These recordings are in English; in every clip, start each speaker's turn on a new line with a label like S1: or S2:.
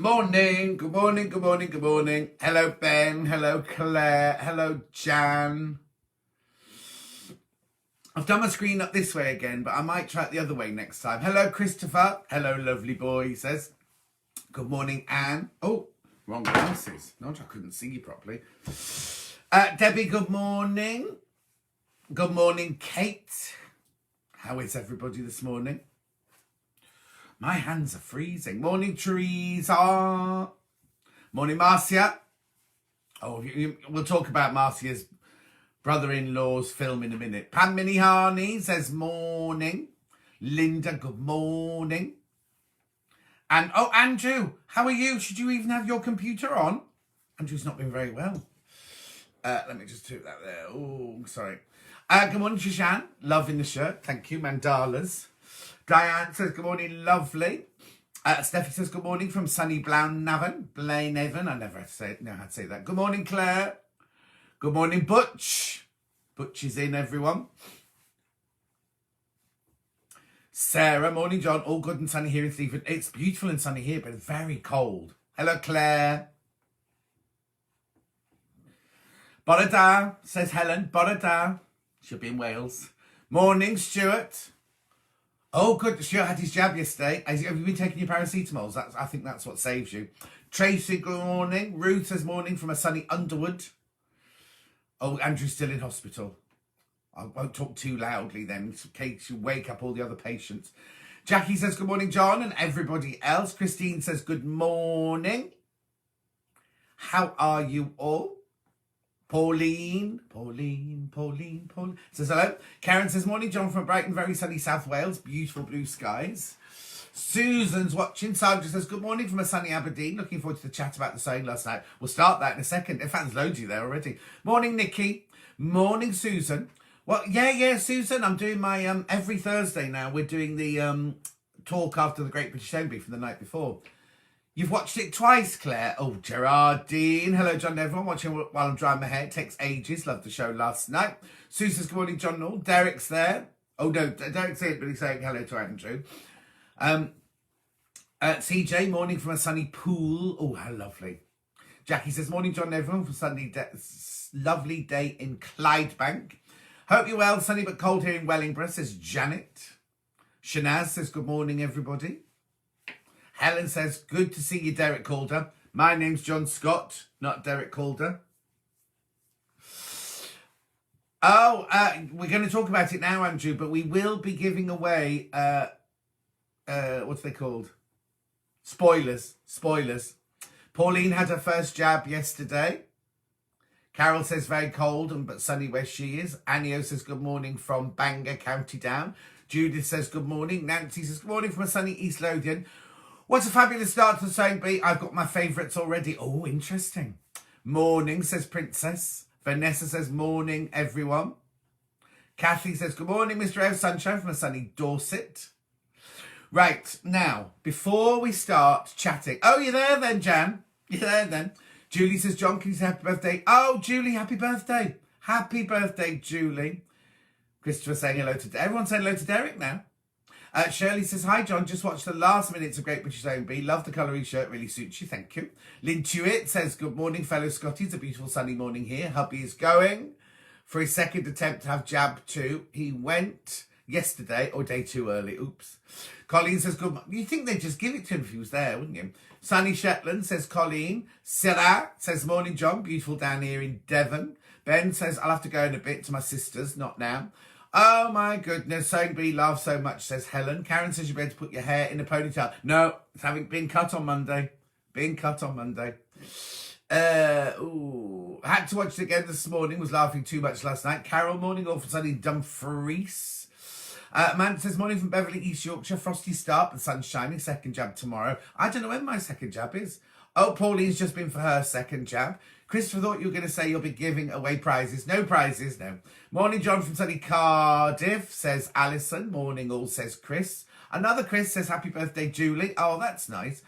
S1: Morning, good morning, good morning, good morning. Hello, Ben. Hello, Claire. Hello, Jan. I've done my screen up this way again, but I might try it the other way next time. Hello, Christopher. Hello, lovely boy, he says. Good morning, Anne. Oh, wrong glasses. Not I couldn't see you properly. Debbie, good morning. Good morning, Kate. How is everybody this morning? My hands are freezing. Morning, Teresa. Morning, Marcia. Oh, we'll talk about Marcia's brother-in-law's film in a minute. Pam Minihani says morning. Linda, good morning. And, oh, Andrew, how are you? Should you even have your computer on? Andrew's not been very well. Let me just do that there. Oh, sorry. Good morning, Shashan. Loving the shirt. Thank you. Mandalas. Diane says, good morning, lovely. Steffi says, good morning from sunny Blaenavon. Blaenavon. I never know how to say that. Good morning, Claire. Good morning, Butch. Butch is in, everyone. Sarah, morning, John. All good and sunny here in Stephen. It's beautiful and sunny here, but very cold. Hello, Claire. Borada, says Helen. Borada. She'll be in Wales. Morning, Stuart. Oh, good. Stuart had his jab yesterday. Have you been taking your paracetamols? I think that's what saves you. Tracy, good morning. Ruth says morning from a sunny Underwood. Oh, Andrew's still in hospital. I won't talk too loudly then, in case you wake up all the other patients. Jackie says good morning, John, and everybody else. Christine says good morning. How are you all? Pauline says hello. Karen says morning, John from Brighton, very sunny South Wales, beautiful blue skies. Susan's watching. Sandra says good morning from a sunny Aberdeen. Looking forward to the chat about the sewing last night. We'll start that in a second. In fact, there's loads of you there already. Morning, Nikki. Morning, Susan. Well, yeah, Susan. I'm doing my every Thursday now. We're doing the talk after the Great British Sewing Bee from the night before. You've watched it twice, Claire. Oh, Gerardine. Hello, John. Everyone watching while I'm drying my hair. It takes ages. Loved the show last night. Susan's good morning, John Noel. Derek's there. Oh, no, Derek's here, but he's saying hello to Andrew. CJ, morning from a sunny Pool. Oh, how lovely. Jackie says, morning, John everyone, from lovely day in Clydebank. Hope you're well. Sunny but cold here in Wellingborough, says Janet. Shanaz says, good morning, everybody. Helen says, good to see you, Derek Calder. My name's John Scott, not Derek Calder. Oh, we're going to talk about it now, Andrew, but we will be giving away, what's they called? Spoilers. Pauline had her first jab yesterday. Carol says very cold but sunny where she is. Anio says good morning from Bangor, County Down. Judith says good morning. Nancy says good morning from a sunny East Lothian. What a fabulous start to the sewing bee. I've got my favourites already. Oh, interesting. Morning, says Princess. Vanessa says morning, everyone. Kathy says good morning, Mr. Ev Sunshine from a sunny Dorset. Right, now, before we start chatting... Oh, you're there then, Jan. You're there then. Julie says, John, can you say happy birthday? Oh, Julie, happy birthday. Happy birthday, Julie. Christopher saying hello to... Everyone's saying hello to Derek now. Shirley says, hi, John. Just watched the last minutes of Great British Sewing Bee. Love the colour shirt. Really suits you. Thank you. Lynn Tuitt says, good morning, fellow Scotties. It's a beautiful sunny morning here. Hubby is going for his second attempt to have jab 2. He went yesterday, or day too early. Oops. Colleen says, good morning. You'd think they'd just give it to him if he was there, wouldn't you? Sunny Shetland says, Colleen. Sarah says, morning, John. Beautiful down here in Devon. Ben says, I'll have to go in a bit to my sister's. Not now. Oh, my goodness. Sewing Bee laughs so much, says Helen. Karen says you're better to put your hair in a ponytail. No, it's having been cut on Monday. Had to watch it again this morning. Was laughing too much last night. Carol, morning, all for sunny Dumfries. Amanda says, morning from Beverley, East Yorkshire. Frosty start, the sun's shining. Second jab tomorrow. I don't know when my second jab is. Oh, Pauline's just been for her second jab. Christopher thought you were going to say you'll be giving away prizes. No prizes, no. Morning, John from sunny Cardiff, says Alison. Morning, all, says Chris. Another Chris says, happy birthday, Julie. Oh, that's nice.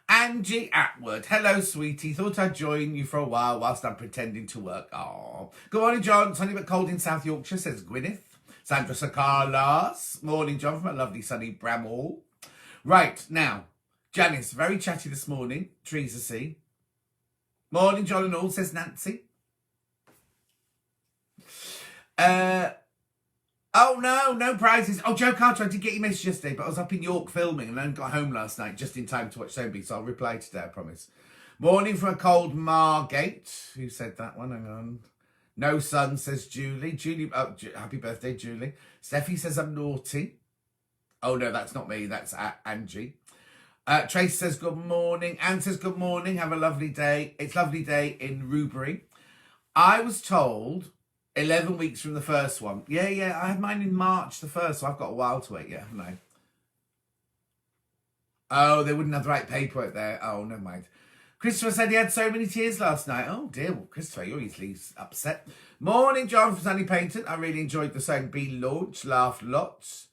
S1: Angie Atwood. Hello, sweetie. Thought I'd join you for a while whilst I'm pretending to work. Oh. Good morning, John. Sunny but cold in South Yorkshire, says Gwyneth. Sandra Sakalas. Morning, John, from a lovely sunny Bramhall. Right, now, Janice, very chatty this morning. Teresa C. Morning, John and all, says Nancy. Oh, no prizes. Oh, Joe Carter, I did get your message yesterday, but I was up in York filming and then got home last night just in time to watch Zombie, so I'll reply today, I promise. Morning from a cold Margate. Who said that one? Hang on. No sun, says Julie. Julie, happy birthday, Julie. Steffi says I'm naughty. Oh, no, that's not me. That's Angie. Trace says good morning. Anne says good morning. Have a lovely day. It's a lovely day in Rubery. I was told 11 weeks from the first one. Yeah. I had mine in March the 1st, so I've got a while to wait, haven't I? Oh, they wouldn't have the right paperwork there. Oh, never mind. Christopher said he had so many tears last night. Oh, dear. Well, Christopher, you're easily upset. Morning, John from Sunny Painted. I really enjoyed the Song B launch. Laughed lots.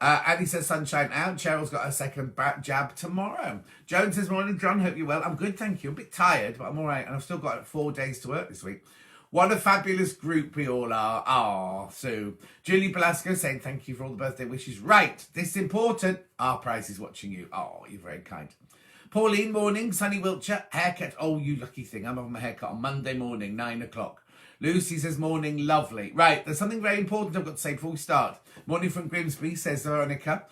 S1: Annie says sunshine out. Cheryl's got her second jab tomorrow. Joan says morning, John. Hope you're well. I'm good, thank you. I'm a bit tired, but I'm all right. And I've still got 4 days to work this week. What a fabulous group we all are. Ah, Sue. Julie Belasco saying thank you for all the birthday wishes. Right, this is important. Our prize is watching you. Oh, you're very kind. Pauline, morning. Sunny Wiltshire. Haircut. Oh, you lucky thing. I'm having my haircut on Monday morning, 9 o'clock. Lucy says morning, lovely. Right, there's something very important I've got to say before we start. Morning from Grimsby, says Veronica.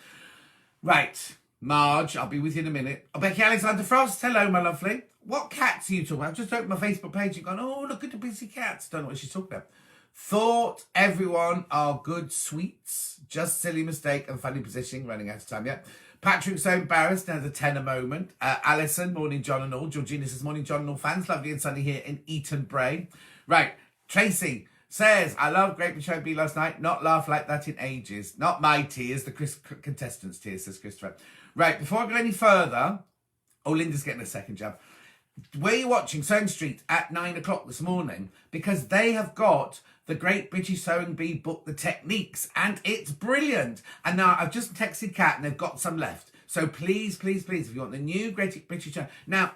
S1: Right, Marge, I'll be with you in a minute. Oh, Becky Alexander Frost, hello, my lovely. What cats are you talking about? I've just opened my Facebook page and gone, oh, look at the busy cats. Don't know what she's talking about. Thought everyone are good sweets. Just silly mistake and funny positioning. Running out of time, yeah. Patrick's so embarrassed, has a tenor moment. Alison, morning, John and all. Georgina says, morning, John and all fans. Lovely and sunny here in Eton Bray. Right, Tracy says, I love Great British Show B last night. Not laugh like that in ages. Not my tears, the contestants' tears, says Christopher. Right, before I go any further, oh, Linda's getting a second jab. Were you watching Sewing Street at 9 o'clock this morning? Because they have got the Great British Sewing Bee book, The Techniques, and it's brilliant. And now I've just texted Kat and they've got some left. So please, if you want the new Great British Sewing. Now,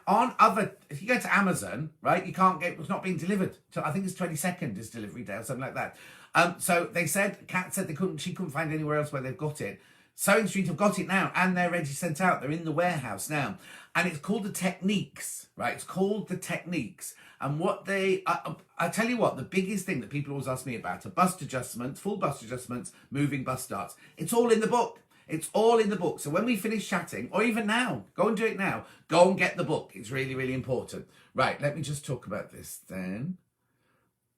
S1: if you go to Amazon, right, you can't get, it's not being delivered. So I think it's 22nd is delivery day or something like that. So they said, Kat said she couldn't find anywhere else where they've got it. Sewing Street have got it now and they're ready sent out. They're in the warehouse now. And it's called The Techniques, right? It's called The Techniques. And what I tell you what, the biggest thing that people always ask me about are bust adjustments, full bust adjustments, moving bust starts. It's all in the book. It's all in the book. So when we finish chatting, or even now, go and do it now. Go and get the book. It's really, really important. Right, let me just talk about this then.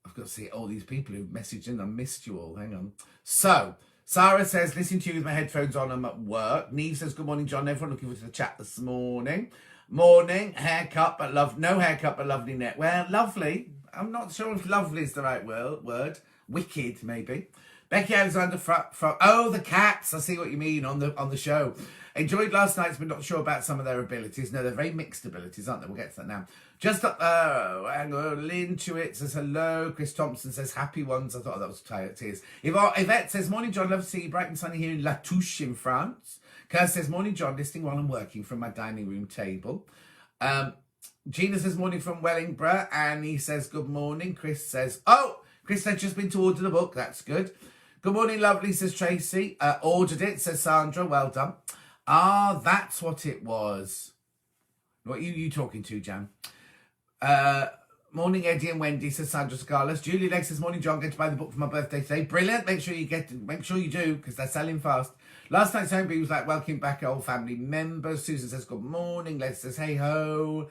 S1: I've got to see all these people who've messaged in. I missed you all. Hang on. So, Sarah says, listening to you with my headphones on, I'm at work. Neve says, good morning, John. Everyone looking forward to the chat this morning. Morning, haircut, but no haircut, but lovely net. Well, lovely. I'm not sure if lovely is the right word. Wicked, maybe. Becky Alexander oh, the cats. I see what you mean on the show. Enjoyed last night's, but not sure about some of their abilities. No, they're very mixed abilities, aren't they? We'll get to that now. Just up, hang on, Lynn Chewett says hello. Chris Thompson says happy ones. I thought that was tears. Yvette says, morning, John. Love to see you bright and sunny here in La Touche in France. Kerr says, morning, John. Listening while I'm working from my dining room table. Gina says, morning from Wellingborough. Annie says, good morning. Chris says, Chris has just been to order the book. That's good. Good morning, lovely, says Tracy. Ordered it, says Sandra. Well done. Ah, that's what it was. What are you talking to, Jan? Morning, Eddie and Wendy, says Sandra Scarlett. Julie Legg says, morning, John. Going to buy the book for my birthday today. Brilliant. Make sure you do, because they're selling fast. Last night's homebrew was like, welcome back, old family members. Susan says, good morning. Les says, hey ho.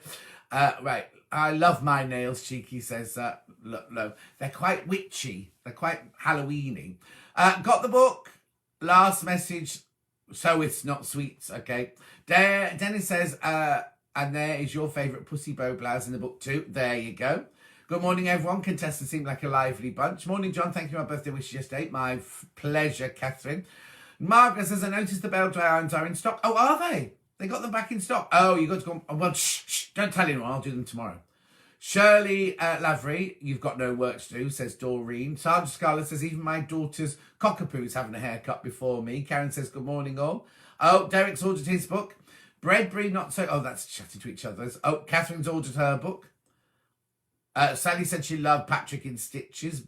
S1: Right. I love my nails, Cheeky says. Look, they're quite witchy. They're quite Halloween-y. Got the book. Last message. So it's not sweets, okay. Dennis says, and there is your favourite pussy bow blouse in the book too. There you go. Good morning, everyone. Contestants seem like a lively bunch. Morning, John. Thank you for my birthday wishes yesterday. My pleasure, Catherine. Margaret says, I noticed the bell dry irons are in stock. Oh, are they? They got them back in stock. Oh, you got to go. Well, shh, don't tell anyone. I'll do them tomorrow. Shirley Lavery, you've got no work to do, says Doreen. Sergeant Scarlett says, even my daughter's cockapoo's having a haircut before me. Karen says, good morning, all. Oh, Derek's ordered his book. Bredbury, not so... Oh, that's chatting to each other. Oh, Catherine's ordered her book. Sally said she loved Patrick in Stitches.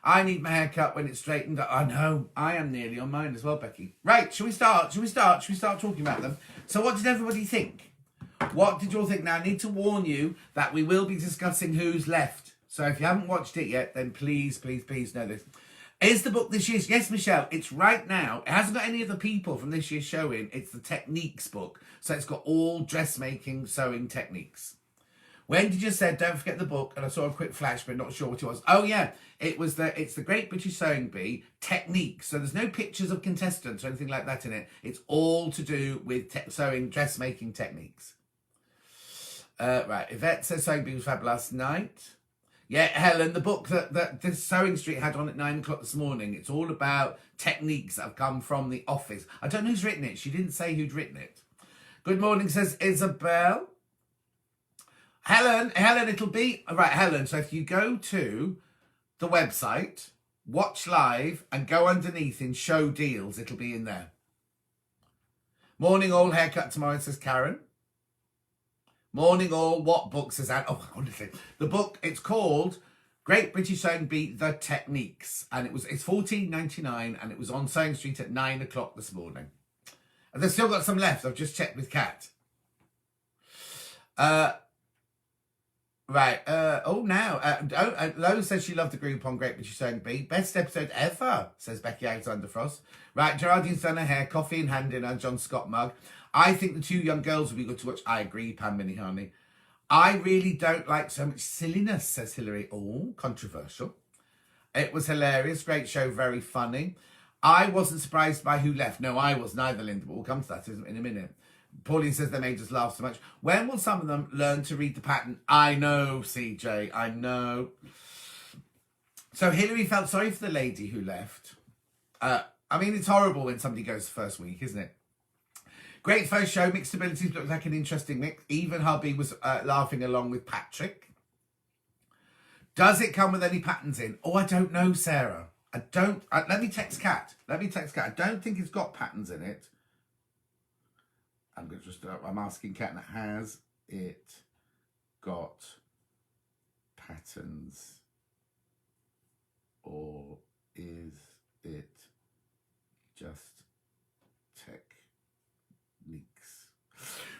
S1: I need my hair cut when it's straightened. I know. I am nearly on mine as well, Becky. Right, shall we start? Shall we start talking about them? So what did everybody think? What did you all think? Now, I need to warn you that we will be discussing who's left. So if you haven't watched it yet, then please, please, please know this. Is the book this year's? Yes, Michelle, it's right now. It hasn't got any of the people from this year's show in. It's the techniques book. So it's got all dressmaking, sewing techniques. Wendy just said, don't forget the book, and I saw a quick flash, but not sure what it was. Oh, yeah, it's the Great British Sewing Bee Techniques. So there's no pictures of contestants or anything like that in it. It's all to do with sewing, dressmaking techniques. Right, Yvette says Sewing Bee was fab last night. Yeah, Helen, the book that the Sewing Street had on at 9 o'clock this morning, it's all about techniques that have come from the office. I don't know who's written it. She didn't say who'd written it. Good morning, says Isabel. Helen, it'll be... Right, Helen, so if you go to the website, watch live, and go underneath in show deals, it'll be in there. Morning all, haircut tomorrow, says Karen. Morning all, what book, says Anne? Oh, honestly. The book, it's called Great British Sewing Bee, The Techniques. And it's $14.99, and it was on Sewing Street at 9 o'clock this morning. And they've still got some left. I've just checked with Kat. Right. Lo says she loved the group on Great British Sewing Bee. Best episode ever, says Becky Alexander Frost. Right. Geraldine's done her hair. Coffee in hand in her John Scott mug. I think the two young girls will be good to watch. I agree, Pam Minnie Honey. I really don't like so much silliness, says Hilary. Oh, controversial. It was hilarious. Great show. Very funny. I wasn't surprised by who left. No, I was neither, Linda, but we'll come to that in a minute. Pauline says they made us laugh so much. When will some of them learn to read the pattern? I know, CJ, I know. So Hilary felt sorry for the lady who left. I mean, it's horrible when somebody goes the first week, isn't it? Great first show. Mixed abilities looked like an interesting mix. Even hubby was laughing along with Patrick. Does it come with any patterns in? Oh, I don't know, Sarah. I don't. Let me text Kat. I don't think it's got patterns in it. I'm asking Kat, has it got patterns or is it just techniques?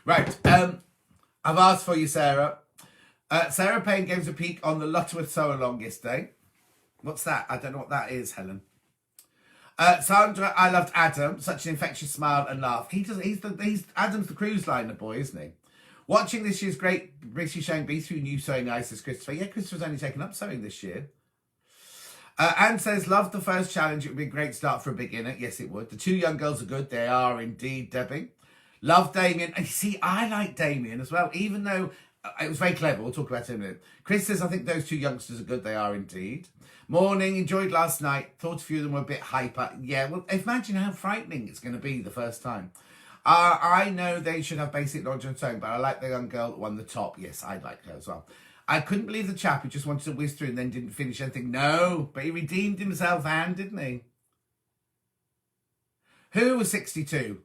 S1: Right, I've asked for you, Sarah. Sarah Payne gave us a peek on the Lutterworth Sew Along yesterday. What's that? I don't know what that is, Helen. Sandra, I loved Adam. Such an infectious smile and laugh. He's Adam's the cruise liner boy, isn't he? Watching this year's Great British Sewing Bee through new sewing eyes, says Christopher. Yeah, Christopher's only taken up sewing this year. Anne says, loved the first challenge. It would be a great start for a beginner. Yes, it would. The two young girls are good. They are indeed, Debbie. Love Damien. And see, I like Damien as well, even though it was very clever. We'll talk about it in a minute. Chris says, I think those two youngsters are good. They are indeed. Morning, enjoyed last night. Thought a few of them were a bit hyper. Yeah, well, imagine how frightening it's going to be the first time. I know they should have basic knowledge on sewing, but I like the young girl that won the top. Yes, I like her as well. I couldn't believe the chap who just wanted to whiz through and then didn't finish anything. No, but he redeemed himself, Anne, didn't he? Who was 62?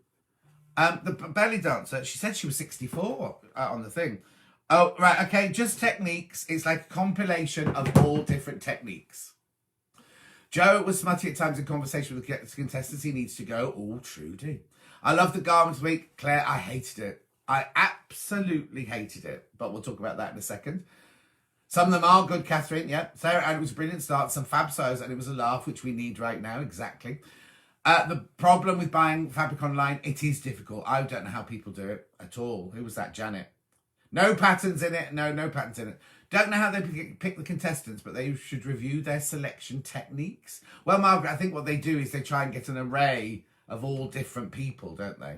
S1: The belly dancer. She said she was 64 on the thing. Oh, right, okay, just techniques. It's like a compilation of all different techniques. Joe was smutty at times in conversation with the contestants. He needs to go. Oh, Trudy. I love the garment week. Claire, I hated it. I absolutely hated it. But we'll talk about that in a second. Some of them are good, Catherine. Yeah. Sarah Ann was a brilliant start. Some fab sews, and it was a laugh, which we need right now. Exactly. The problem with buying fabric online, it is difficult. I don't know how people do it at all. Who was that? Janet. No patterns in it. No patterns in it. Don't know how they pick the contestants, but they should review their selection techniques. Well, Margaret, I think what they do is they try and get an array of all different people, don't they?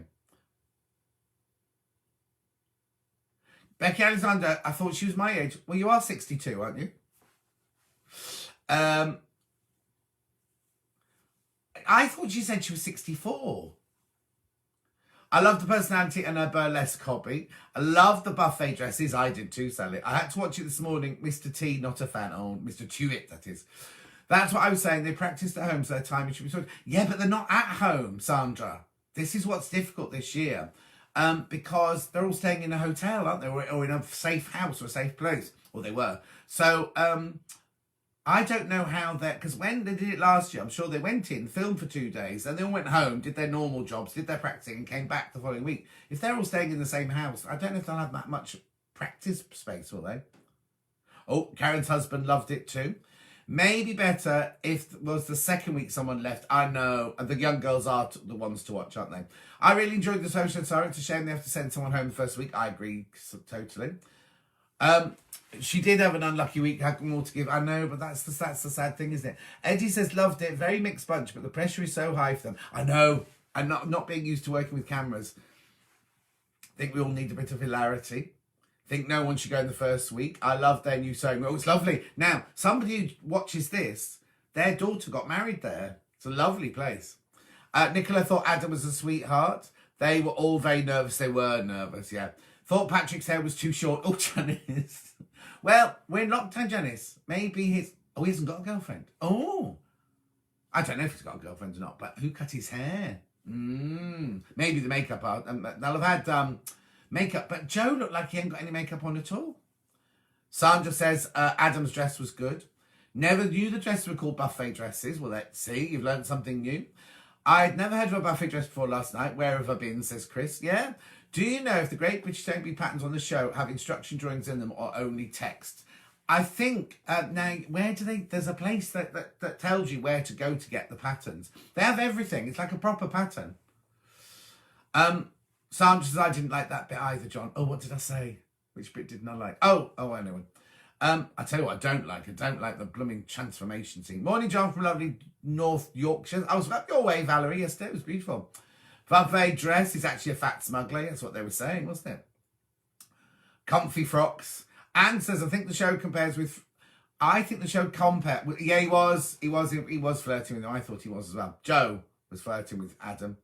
S1: Becky Alexander, I thought she was my age. Well, you are 62, aren't you? I thought she said she was 64. I love the personality and her burlesque hobby. I love the buffet dresses. I did too, Sally. I had to watch it this morning. Mr. T, not a fan. Oh, Mr. Tuitt, that is. That's what I was saying. They practiced at home, so their timing should be sorted. Yeah, but they're not at home, Sandra. This is what's difficult this year. Because they're all staying in a hotel, aren't they? Or in a safe house or a safe place. Or they were. So, I don't know how that, because when they did it last year, I'm sure they went in, filmed for 2 days, and they all went home, did their normal jobs, did their practicing, and came back the following week. If they're all staying in the same house, I don't know if they'll have that much practice space, will they? Oh, Karen's husband loved it too. Maybe better if was the second week someone left. I know. And the young girls are the ones to watch, aren't they? I really enjoyed the social. Sorry, it's a shame they have to send someone home the first week. I agree totally. She did have an unlucky week, had more to give. I know, but that's the sad thing, isn't it? Eddie says loved it. Very mixed bunch, but the pressure is so high for them. I know. And not being used to working with cameras. I think we all need a bit of hilarity. Think no one should go in the first week. I love their new sewing. Oh, it's lovely. Now, somebody who watches this, their daughter got married there. It's a lovely place. Nicola thought Adam was a sweetheart. They were all very nervous. They were nervous, yeah. Thought Patrick's hair was too short. Oh, Janice. Well, we're in lockdown, Janice. Maybe he hasn't got a girlfriend. Oh. I don't know if he's got a girlfriend or not, but who cut his hair? Maybe the makeup art. They'll have had makeup, but Joe looked like he ain't got any makeup on at all. Sandra says Adam's dress was good. Never knew the dresses were called buffet dresses. Well, let's see. You've learned something new. I'd never heard of a buffet dress before last night. Where have I been, says Chris. Yeah. Do you know if the Great British Rugby patterns on the show have instruction drawings in them or only text? I think, now, where do they... There's a place that tells you where to go to get the patterns. They have everything. It's like a proper pattern. Sandra says, I didn't like that bit either, John. Oh, what did I say? Which bit didn't I like? Oh, I know. I tell you what I don't like. I don't like the blooming transformation scene. Morning, John, from lovely North Yorkshire. I was up your way, Valerie, yesterday. It was beautiful. Buffet dress is actually a fat smuggler. That's what they were saying, wasn't it? Comfy frocks. Anne says, I think the show compares with... I think the show compare... Yeah, he was flirting with him. I thought he was as well. Joe was flirting with Adam.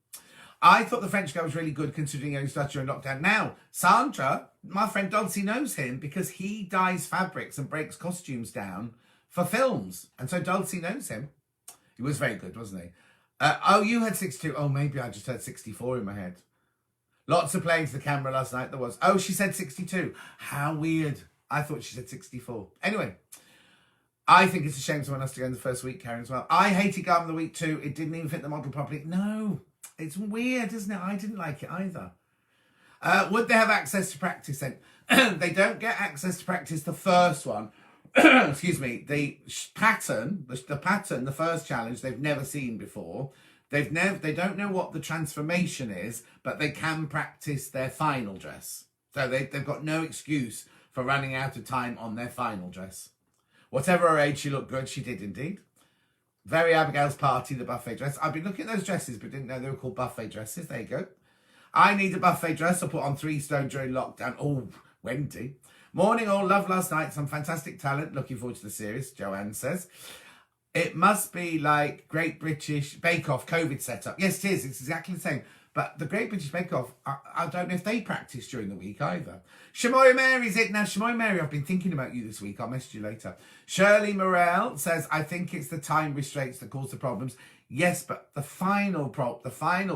S1: I thought the French guy was really good considering he only started during lockdown. Now, Sandra, my friend Dulcie, knows him because he dyes fabrics and breaks costumes down for films. And so Dulcie knows him. He was very good, wasn't he? Oh, you had 62. Oh, maybe I just heard 64 in my head. Lots of playing to the camera last night there was. Oh, she said 62. How weird. I thought she said 64. Anyway, I think it's a shame someone has to go in the first week, Karen, as well. I hated Garment of the Week too. It didn't even fit the model properly. No, it's weird, isn't it? I didn't like it either. Would they have access to practice then? They don't get access to practice the first one. Excuse me. The pattern, the first challenge, they've never seen before. They don't know what the transformation is, but they can practice their final dress. So they've got no excuse for running out of time on their final dress. Whatever her age, she looked good. She did indeed. Very Abigail's party, the buffet dress. I've been looking at those dresses, but didn't know they were called buffet dresses. There you go. I need a buffet dress. I put on 3 stone during lockdown. Oh, Wendy. Morning all. Love last night. Some fantastic talent. Looking forward to the series, Joanne says. It must be like Great British Bake Off COVID setup. Yes, it is. It's exactly the same. But the Great British Bake Off, I don't know if they practice during the week either. Shamoy Mary's it. Now, Shamoy Mary, I've been thinking about you this week. I'll message you later. Shirley Morell says, I think it's the time restraints that cause the problems. Yes, but the final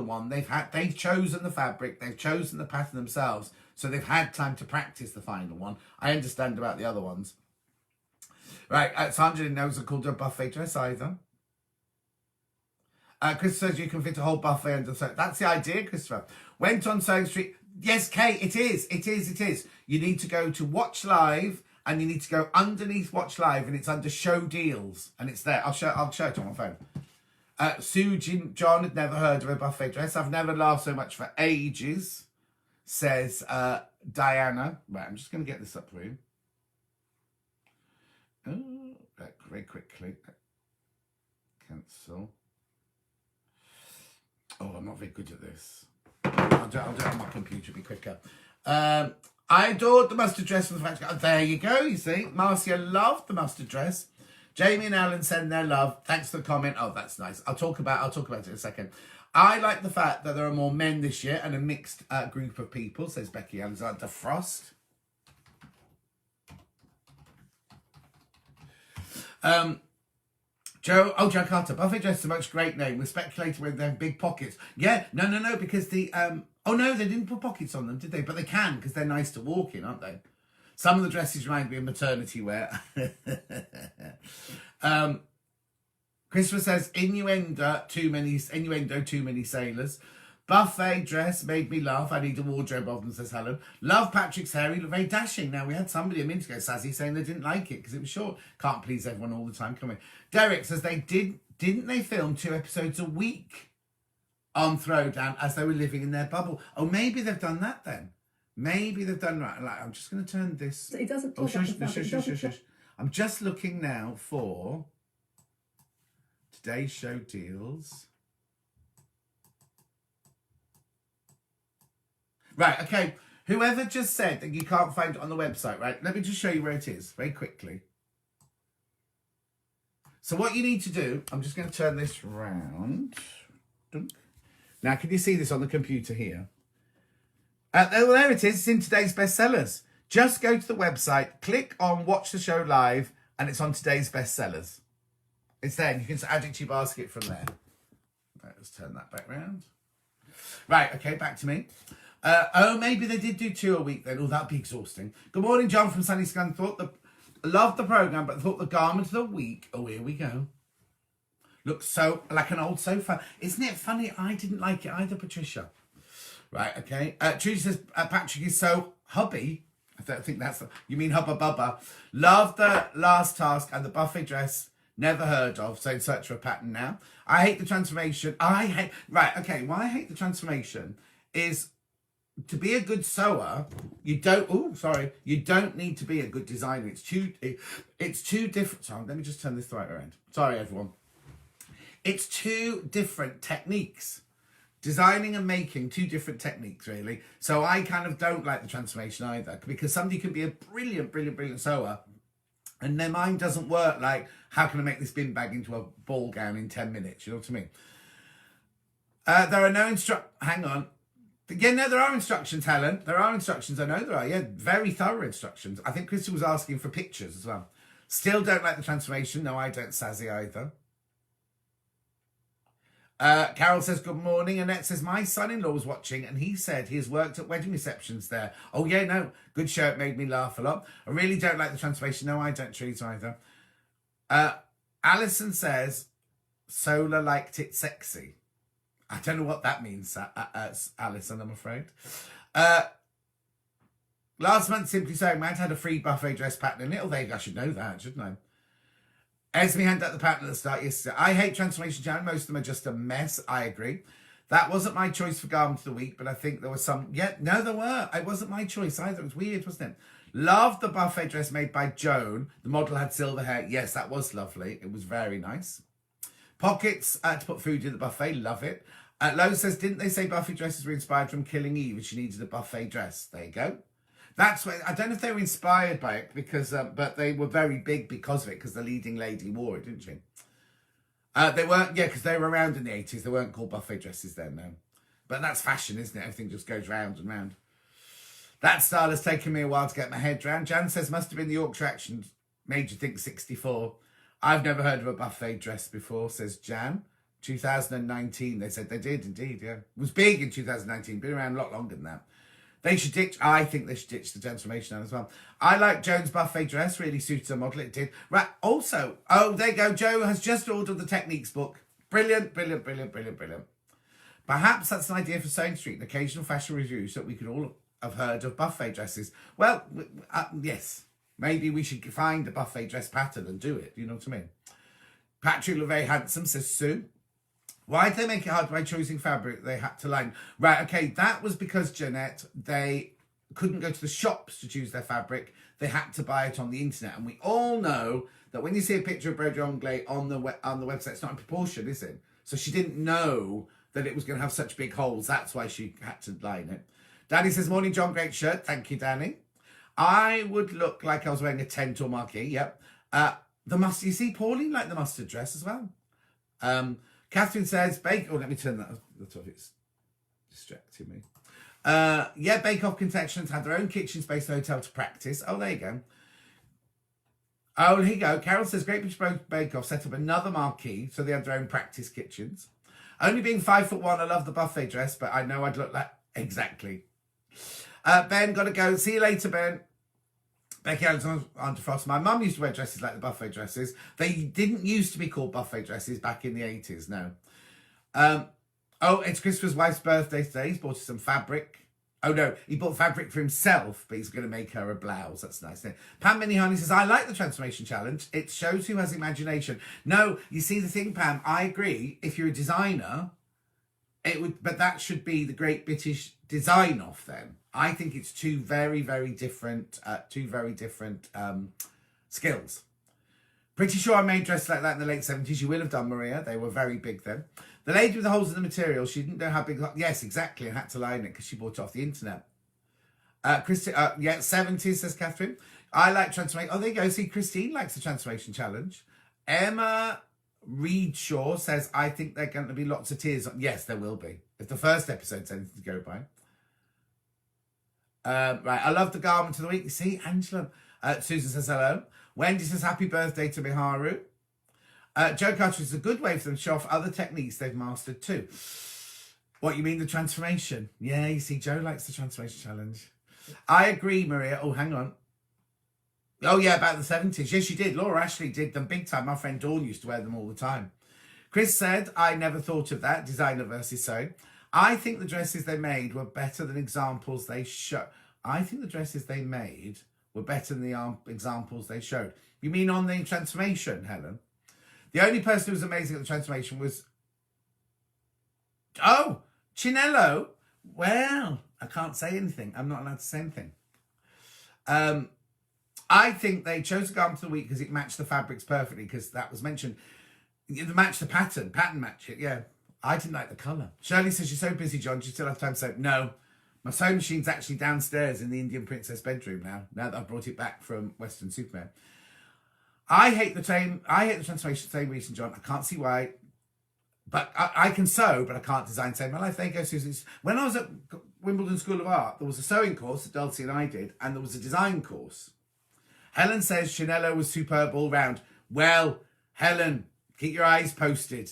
S1: one, they've chosen the fabric, they've chosen the pattern themselves, so they've had time to practice the final one. I understand about the other ones. Right, Sandra didn't know it was called a buffet dress either. Chris says you can fit a whole buffet under the... That's the idea, Christopher. Went on Sewing Street. Yes, Kate, it is. You need to go to Watch Live and you need to go underneath Watch Live and it's under Show Deals and it's there. I'll show it on my phone. Sue John had never heard of a buffet dress. I've never laughed so much for ages, says Diana. Right, I'm just going to get this up for you. Oh, very quickly. Cancel. Oh, I'm not very good at this. I'll do it on my computer, be quicker. I adored the mustard dress from the French guy. There you go, you see. Marcia loved the mustard dress. Jamie and Alan send their love. Thanks for the comment. Oh, that's nice. I'll talk about it in a second. I like the fact that there are more men this year and a mixed group of people, says Becky Alexander Frost. Joe Carter, buffet dress is a much great name. We're speculating whether they have big pockets. Yeah, no, because the, oh no, they didn't put pockets on them, did they? But they can, because they're nice to walk in, aren't they? Some of the dresses remind me of maternity wear. Christopher says, innuendo, too many sailors. Buffet dress made me laugh. I need a wardrobe of them, says Helen. Love Patrick's hair. He looked very dashing. Now, we had somebody a minute ago, Sazzy, saying they didn't like it because it was short. Can't please everyone all the time, can we? Derek says didn't they film 2 episodes a week on Throwdown as they were living in their bubble? Oh, maybe they've done that then. Maybe they've done right. Like, I'm just going to turn this.
S2: So it doesn't.
S1: Shush. I'm just looking now for today's show deals. Right, okay. Whoever just said that you can't find it on the website, right? Let me just show you where it is very quickly. So what you need to do, I'm just going to turn this round. Now, can you see this on the computer here? Well, there it is. It's in today's bestsellers. Just go to the website, click on Watch the Show Live, and it's on today's bestsellers. It's there. You can add it to your basket from there. Right, let's turn that back round. Right, okay, back to me. Oh, maybe they did do 2 a week then. Oh, that'd be exhausting. Good morning, John from Sunny Scan. Loved the programme, but thought the garment of the week, oh, here we go, looks so like an old sofa. Isn't it funny? I didn't like it either, Patricia. Right, okay. Trudy says, Patrick is so hubby. I don't think that's you mean Hubba Bubba. Love the last task and the buffet dress. Never heard of. So in search for a pattern now. I hate the transformation. Right, okay. Why I hate the transformation is to be a good sewer, you don't need to be a good designer. It's too different. Sorry, let me just turn this the right way around. Sorry, everyone. It's 2 different techniques. Designing and making, 2 different techniques, really. So I kind of don't like the transformation either, because somebody can be a brilliant sewer, and their mind doesn't work like, how can I make this bin bag into a ball gown in 10 minutes? You know what I mean? There are no hang on. Yeah, no, there are instructions, Helen. There are instructions. I know there are. Yeah, very thorough instructions. I think Christy was asking for pictures as well. Still don't like the transformation. No, I don't, Sazzy, either. Carol says, good morning. Annette says, my son-in-law was watching and he said he has worked at wedding receptions there. Oh, yeah, no. Good show. It made me laugh a lot. I really don't like the transformation. No, I don't treat either. Alison says, Solar liked it sexy. I don't know what that means, Alison, I'm afraid. Last month, Simply Sewing Mad had a free buffet dress pattern in it. Oh, I should know that, shouldn't I? Esme handed out the pattern at the start yesterday. I hate Transformation Challenge. Most of them are just a mess. I agree. That wasn't my choice for Garment of the Week, but I think there was some... Yeah, no, there were. It wasn't my choice either. It was weird, wasn't it? Loved the buffet dress made by Joan. The model had silver hair. Yes, that was lovely. It was very nice. Pockets to put food in the buffet. Love it. Lo says, didn't they say buffet dresses were inspired from Killing Eve and she needed a buffet dress? There you go. That's what, I don't know if they were inspired by it, because, but they were very big because of it, because the leading lady wore it, didn't she? They weren't, yeah, because they were around in the 80s. They weren't called buffet dresses then, no. But that's fashion, isn't it? Everything just goes round and round. That style has taken me a while to get my head around. Jan says, must have been the Yorkshire action made you think 64. I've never heard of a buffet dress before, says Jan. 2019, they said they did indeed, yeah. It was big in 2019, been around a lot longer than that. They should ditch, I think they should ditch the transformation now as well. I like Joan's buffet dress, really suited her model, it did. Right, also, oh, there you go, Jo has just ordered the techniques book. Brilliant. Perhaps that's an idea for Sewing Street, an occasional fashion review, so that we could all have heard of buffet dresses. Well, yes, maybe we should find a buffet dress pattern and do it, you know what I mean? Patrick LeVay Handsome says, Sue, why did they make it hard by choosing fabric they had to line? Right, okay, that was because, Jeanette, they couldn't go to the shops to choose their fabric. They had to buy it on the internet. And we all know that when you see a picture of Brodie Anglais on the website, it's not in proportion, is it? So she didn't know that it was going to have such big holes. That's why she had to line it. Danny says, morning, John, great shirt. Thank you, Danny. I would look like I was wearing a tent or marquee, yep. The mustard, you see, Pauline liked the mustard dress as well. Catherine says, let me turn that off, it's distracting me. Yeah, Bake Off Confections had their own kitchen space in the hotel to practice. Oh, there you go. Oh, here you go. Carol says, Great British Bake Off set up another marquee, so they had their own practice kitchens. Only being 5'1", I love the buffet dress, but I know I'd look like... Exactly. Ben, got to go. See you later, Ben. Becky Alexander Frost. My mum used to wear dresses like the buffet dresses. They didn't used to be called buffet dresses back in the 80s, no. Oh, it's Christopher's wife's birthday today. He's bought her some fabric. Oh, no, he bought fabric for himself, but he's going to make her a blouse. That's nice. Pam Minihani says, I like the transformation challenge. It shows who has imagination. No, you see the thing, Pam, I agree. If you're a designer, it would, but that should be the Great British Design Off then. I think it's two very different skills. Pretty sure I made dresses like that in the late 70s. You will have done, Maria. They were very big then. The lady with the holes in the material, she didn't know how big... Yes, exactly. I had to line it because she bought it off the internet. Christine, yeah, 70s, says Catherine. I like transformation. Oh, there you go. See, Christine likes the transformation challenge. Emma Reedshaw says, I think there are going to be lots of tears. Yes, there will be. If the first episode's anything to go by. Right, I love the garment of the week. You see, Angela. Susan says hello. Wendy says happy birthday to Miharu. Joe Carter is a good way for them to show off other techniques they've mastered too. What, you mean the transformation? Yeah, you see, Joe likes the transformation challenge. I agree, Maria. Oh, hang on. Oh, yeah, about the 70s. Yes, you did. Laura Ashley did them big time. My friend Dawn used to wear them all the time. Chris said, I never thought of that. Designer versus sewing. I think the dresses they made were better than examples they showed. I think the dresses they made were better than the examples they showed. You mean on the transformation, Helen? The only person who was amazing at the transformation was... Oh, Chinello. Well, I can't say anything. I'm not allowed to say anything. I think they chose a garment of the week because it matched the fabrics perfectly, because that was mentioned. It matched the pattern match it, yeah. I didn't like the colour. Shirley says, you're so busy, John, do you still have time to sew? No. My sewing machine's actually downstairs in the Indian Princess bedroom now that I've brought it back from Western Superman. I hate the transformation for the same reason, John. I can't see why. But I can sew, but I can't design save my life. There you go, Susan. When I was at Wimbledon School of Art, there was a sewing course that Dulcie and I did, and there was a design course. Helen says Chanello was superb all round. Well, Helen, keep your eyes posted.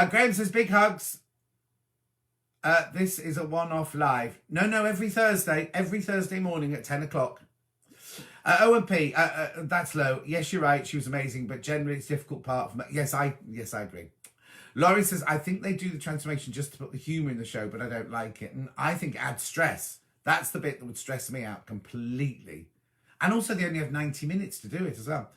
S1: Graham says, big hugs. This is a one-off live. No, every Thursday morning at 10 o'clock. O&P, that's low. Yes, you're right. She was amazing, but generally it's a difficult part. Yes, I agree. Laurie says, I think they do the transformation just to put the humour in the show, but I don't like it. And I think it adds stress. That's the bit that would stress me out completely. And also they only have 90 minutes to do it as well.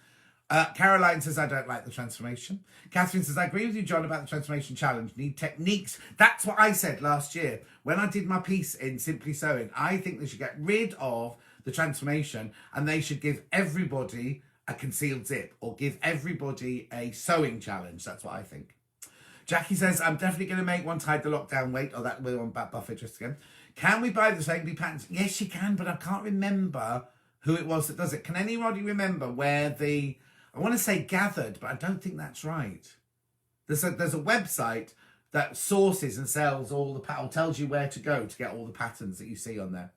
S1: Caroline says, I don't like the transformation. Catherine says, I agree with you, John, about the transformation challenge. Need techniques. That's what I said last year. When I did my piece in Simply Sewing, I think they should get rid of the transformation and they should give everybody a concealed zip or give everybody a sewing challenge. That's what I think. Jackie says, I'm definitely going to make one to hide the lockdown weight. Oh, that we're on about buffet just again. Can we buy the same patterns? Yes, you can, but I can't remember who it was that does it. Can anybody remember where the... I want to say gathered, but I don't think that's right. There's a website that sources and sells all the tells you where to go to get all the patterns that you see on there.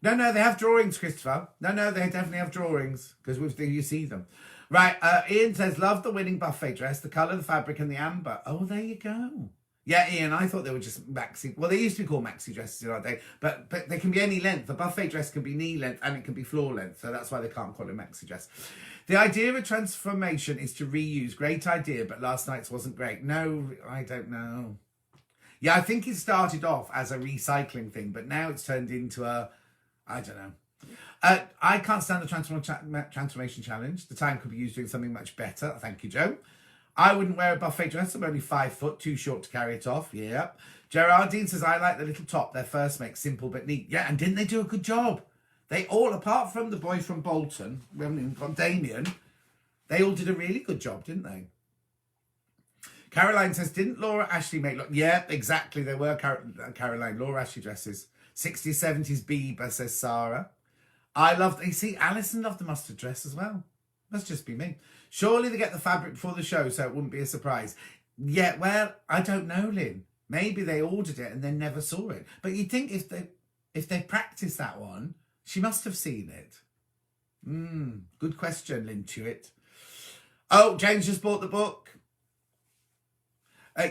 S1: No, they have drawings, Christopher. No, they definitely have drawings because you see them. Right, Ian says, love the winning buffet dress, the colour, the fabric and the amber. Oh, there you go. Yeah, Ian, I thought they were just maxi. Well, they used to be called maxi dresses in our day, but they can be any length. The buffet dress can be knee length and it can be floor length, so that's why they can't call it maxi dress. The idea of a transformation is to reuse. Great idea, but last night's wasn't great. No, I don't know. Yeah, I think it started off as a recycling thing, but now it's turned into a, I don't know. I can't stand the transformation challenge. The time could be used doing something much better. Thank you, Joe. I wouldn't wear a buffet dress. I'm only 5 foot, too short to carry it off. Yeah. Gerardine says, I like the little top their first make, simple but neat. Yeah, and didn't they do a good job? They all, apart from the boy from Bolton, we haven't even got Damien, they all did a really good job, didn't they? Caroline says, didn't Laura Ashley make... Yeah, exactly. They were Caroline. Laura Ashley dresses. 60s, 70s Bieber, says Sarah. I loved... You see, Alison loved the mustard dress as well. Must just be me. Surely they get the fabric before the show, so it wouldn't be a surprise. Yeah, well, I don't know, Lynn. Maybe they ordered it and then never saw it. But you'd think if they practiced that one, she must have seen it. Good question, Lynn Tuitt. Oh, James just bought the book.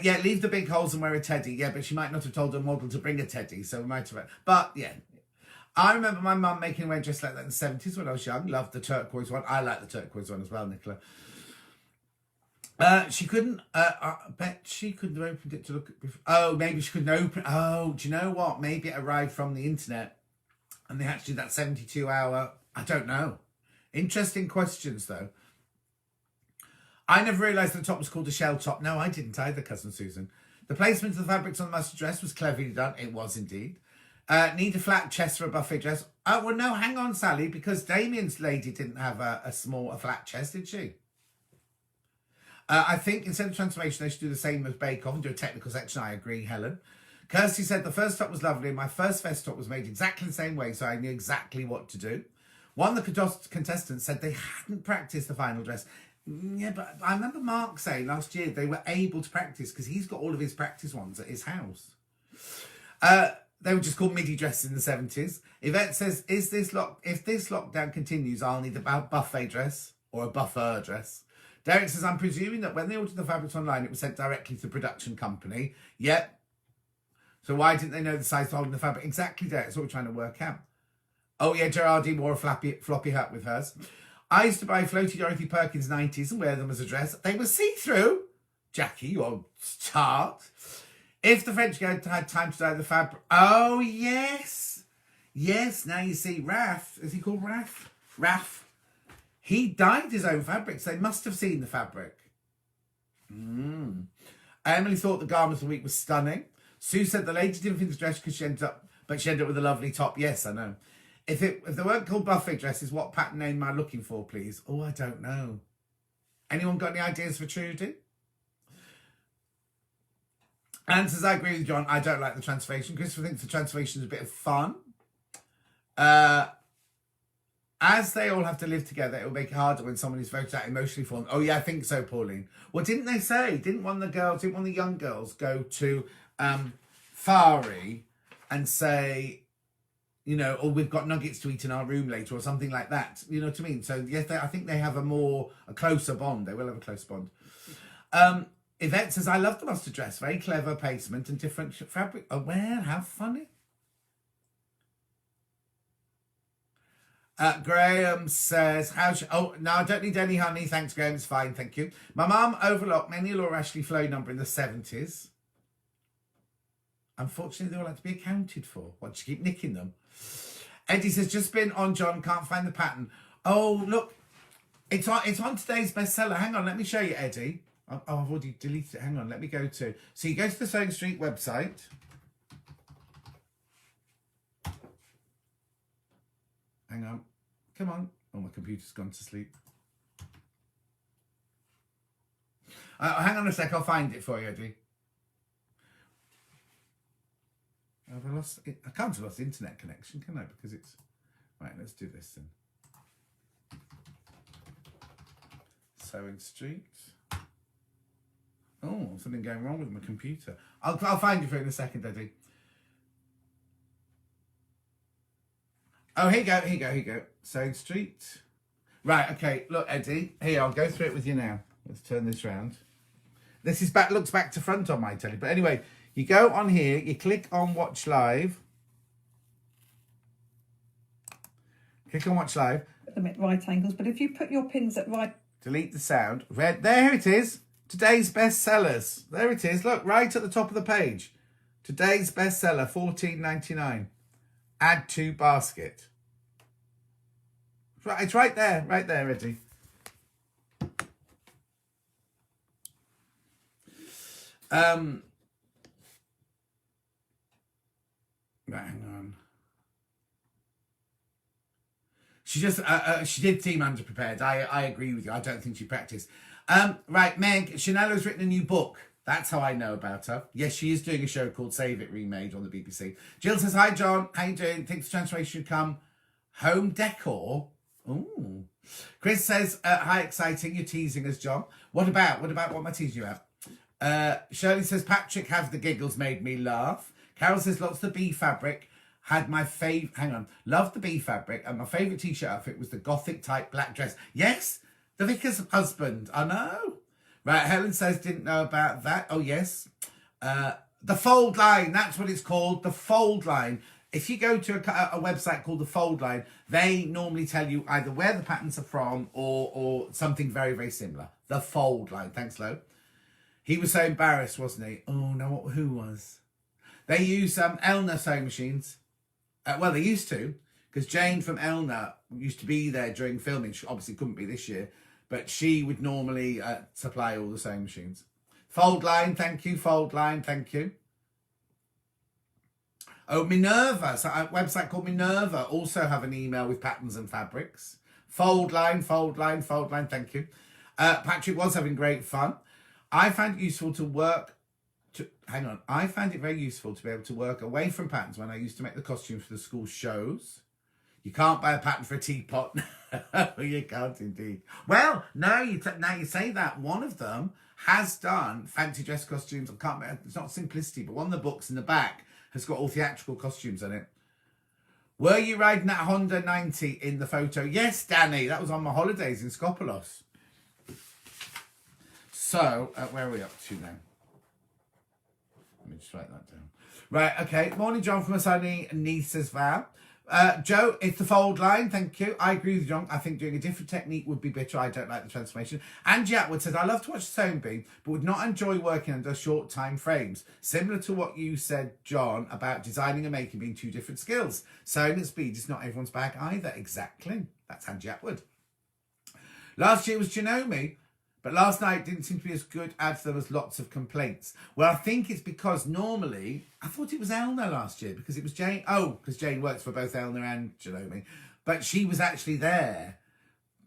S1: Yeah, leave the big holes and wear a teddy. Yeah, but she might not have told her model to bring a teddy, so we might have... But, yeah. I remember my mum making a wedding dress like that in the 70s when I was young. Loved the turquoise one. I like the turquoise one as well, Nicola. She couldn't, I bet she couldn't have opened it to look at before. Oh, maybe she couldn't open. Oh, do you know what? Maybe it arrived from the internet and they had to do that 72-hour. I don't know. Interesting questions, though. I never realised the top was called a shell top. No, I didn't either, Cousin Susan. The placement of the fabrics on the mustard dress was cleverly done. It was indeed. Need a flat chest for a buffet dress. Oh, well, no, hang on, Sally, because Damien's lady didn't have a flat chest, did she? I think instead of transformation, they should do the same as Bake Off and do a technical section. I agree, Helen. Kirsty said the first top was lovely. My first vest top was made exactly the same way, so I knew exactly what to do. One of the contestants said they hadn't practiced the final dress. Yeah, but I remember Mark saying last year they were able to practice because he's got all of his practice ones at his house. They were just called midi dresses in the 70s. Yvette says, if this lockdown continues, I'll need a buffet dress or a buffer dress. Derek says, I'm presuming that when they ordered the fabrics online, it was sent directly to the production company. Yep. So why didn't they know the size holding the fabric? Exactly, Derek. That's what we're trying to work out. Oh, yeah, Gerardine wore a floppy hat with hers. I used to buy floaty Dorothy Perkins 90s and wear them as a dress. They were see-through. Jackie, you old tart. If the French girl had time to dye the fabric. Oh, yes. Yes, now you see Raph. Is he called Raph? Raph. He dyed his own fabrics. They must have seen the fabric. Emily thought the garment of the week was stunning. Sue said the lady didn't think the dress because she ended up with a lovely top. Yes, I know. If they weren't called buffet dresses, what pattern name am I looking for, please? Oh, I don't know. Anyone got any ideas for Trudy? Anne says, I agree with John. I don't like the transformation. Christopher thinks the transformation is a bit of fun. As they all have to live together, it will make it harder when someone is voted out emotionally for them. Oh, yeah, I think so, Pauline. Well, didn't they say, didn't one of the young girls go to Fari and say, you know, or we've got nuggets to eat in our room later or something like that? You know what I mean? So, yes, I think they have a closer bond. They will have a close bond. Yvette says, I love the mustard dress. Very clever placement and different fabric. Oh, well, how funny. Graham says, oh, no, I don't need any honey. Thanks, Graham. It's fine. Thank you. My mum overlocked many a Laura Ashley flow number in the 70s. Unfortunately, they all had to be accounted for. What, did you keep nicking them? Eddie says, just been on John, can't find the pattern. Oh, look, it's on today's bestseller. Hang on, let me show you, Eddie. Oh, I've already deleted it. Hang on, let me go to... So you go to the Sewing Street website. Hang on. Come on. Oh, my computer's gone to sleep. Hang on a sec. I'll find it for you, Eddie. Have I lost it? I can't have lost internet connection, can I? Because it's... Right, let's do this then. Sewing Street. Oh, something going wrong with my computer. I'll find you for it in a second, Eddie. Oh, here you go. Sewing Street. Right, okay. Look, Eddie. Here, I'll go through it with you now. Let's turn this round. This is looks back to front on my telly. But anyway, you go on here, you click on Watch Live. Click on Watch Live.
S2: Put them at right angles, but if you put your pins at right...
S1: Delete the sound. Red. There it is. Today's bestsellers. There it is. Look, right at the top of the page. Today's bestseller, $14.99. Add to basket. It's right there, Eddie. Right, hang on. She did seem underprepared. I agree with you. I don't think she practiced. Right, Meg, Chanel has written a new book. That's how I know about her. Yes, she is doing a show called Save It Remade on the BBC. Jill says, hi, John. How you doing? Think the transformation should come home decor? Ooh. Chris says, hi, exciting. You're teasing us, John. What about what am I teasing you about? Shirley says, Patrick has the giggles, made me laugh. Carol says, lots of the bee fabric. Had my favourite, hang on, loved the bee fabric. And my favourite t-shirt outfit was the gothic type black dress. Yes, the vicar's husband. I know. Right, Helen says, didn't know about that. Oh, yes. The fold line, that's what it's called. The fold line. If you go to a website called the Fold Line, they normally tell you either where the patterns are from or something very, very similar. The Fold Line. Thanks, Lo. He was so embarrassed, wasn't he? Oh, no, who was? They use Elna sewing machines. Well, they used to, because Jane from Elna used to be there during filming. She obviously couldn't be this year, but she would normally supply all the sewing machines. Fold Line, thank you. Fold Line, thank you. Oh, Minerva, so a website called Minerva also have an email with patterns and fabrics. Fold Line, Fold Line, Fold Line, thank you. Patrick was having great fun. I found it useful to work, I found it very useful to be able to work away from patterns when I used to make the costumes for the school shows. You can't buy a pattern for a teapot. You can't indeed. Well, now you say that, one of them has done fancy dress costumes. It's not Simplicity, but one of the books in the back has got all theatrical costumes in it. Were you riding that Honda 90 in the photo? Yes, Danny. That was on my holidays in Skopelos. So, where are we up to now? Let me just write that down. Right, okay. Morning, John, from a sunny niece as Val. Joe, it's the Fold Line. Thank you. I agree with John. I think doing a different technique would be better. I don't like the transformation. Angie Atwood says, I love to watch sewing bee, but would not enjoy working under short time frames. Similar to what you said, John, about designing and making being two different skills. Sewing and speed is not everyone's bag either. Exactly. That's Angie Atwood. Last year was Janome, but last night didn't seem to be as good as there was lots of complaints. Well, I think it's because normally, I thought it was Elna last year because it was Jane. Oh, because Jane works for both Elna and Janome. But she was actually there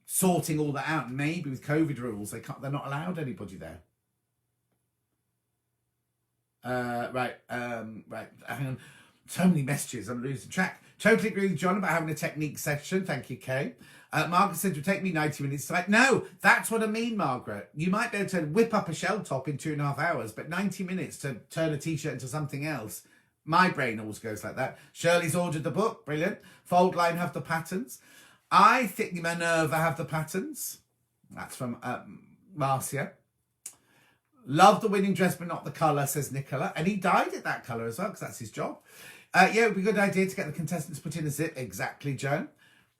S1: sorting all that out. Maybe with COVID rules, they're not allowed anybody there. Right. Hang on. So many messages, I'm losing track. Totally agree with John about having a technique section. Thank you, Kay. Margaret said it would take me 90 minutes. Like, no, that's what I mean, Margaret. You might be able to whip up a shell top in 2.5 hours, but 90 minutes to turn a t-shirt into something else. My brain always goes like that. Shirley's ordered the book. Brilliant. Fold Line have the patterns. I think Minerva have the patterns. That's from Marcia. Love the winning dress, but not the colour, says Nicola. And he dyed it that colour as well, because that's his job. Yeah, it would be a good idea to get the contestants put in a zip. Exactly, Joan.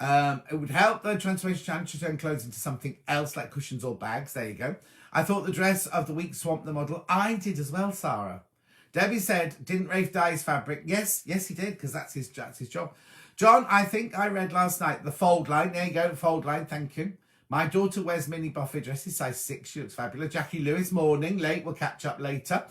S1: It would help the transformation challenge to turn clothes into something else, like cushions or bags. There you go. I thought the dress of the week swamped the model. I did as well, Sarah. Debbie said, didn't Rafe dye his fabric? Yes, he did, because that's his job. John, I think I read last night the Fold Line. There you go, Fold Line. Thank you. My daughter wears mini buffet dresses, size 6. She looks fabulous. Jackie Lewis, morning, late. We'll catch up later.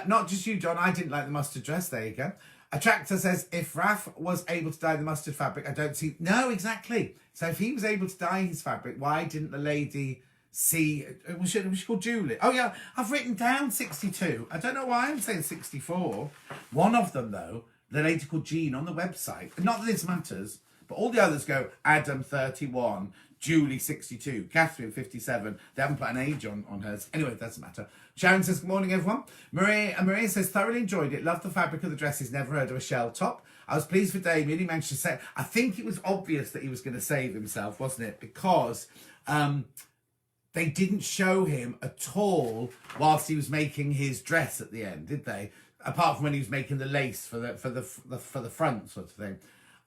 S1: Not just you, John. I didn't like the mustard dress. There you go. Attractor says, if Raf was able to dye the mustard fabric, I don't see... No, exactly. So if he was able to dye his fabric, why didn't the lady see... Was she called Julie? Oh, yeah. I've written down 62. I don't know why I'm saying 64. One of them, though, the lady called Jean on the website. Not that this matters, but all the others go Adam 31, Julie 62, Catherine 57. They haven't put an age on hers. Anyway, it doesn't matter. Sharon says, good morning, everyone. Maria says, thoroughly enjoyed it. Loved the fabric of the dresses. Never heard of a shell top. I was pleased for Damien. He managed to say, I think it was obvious that he was going to save himself, wasn't it? Because they didn't show him at all whilst he was making his dress at the end, did they? Apart from when he was making the lace for the front sort of thing.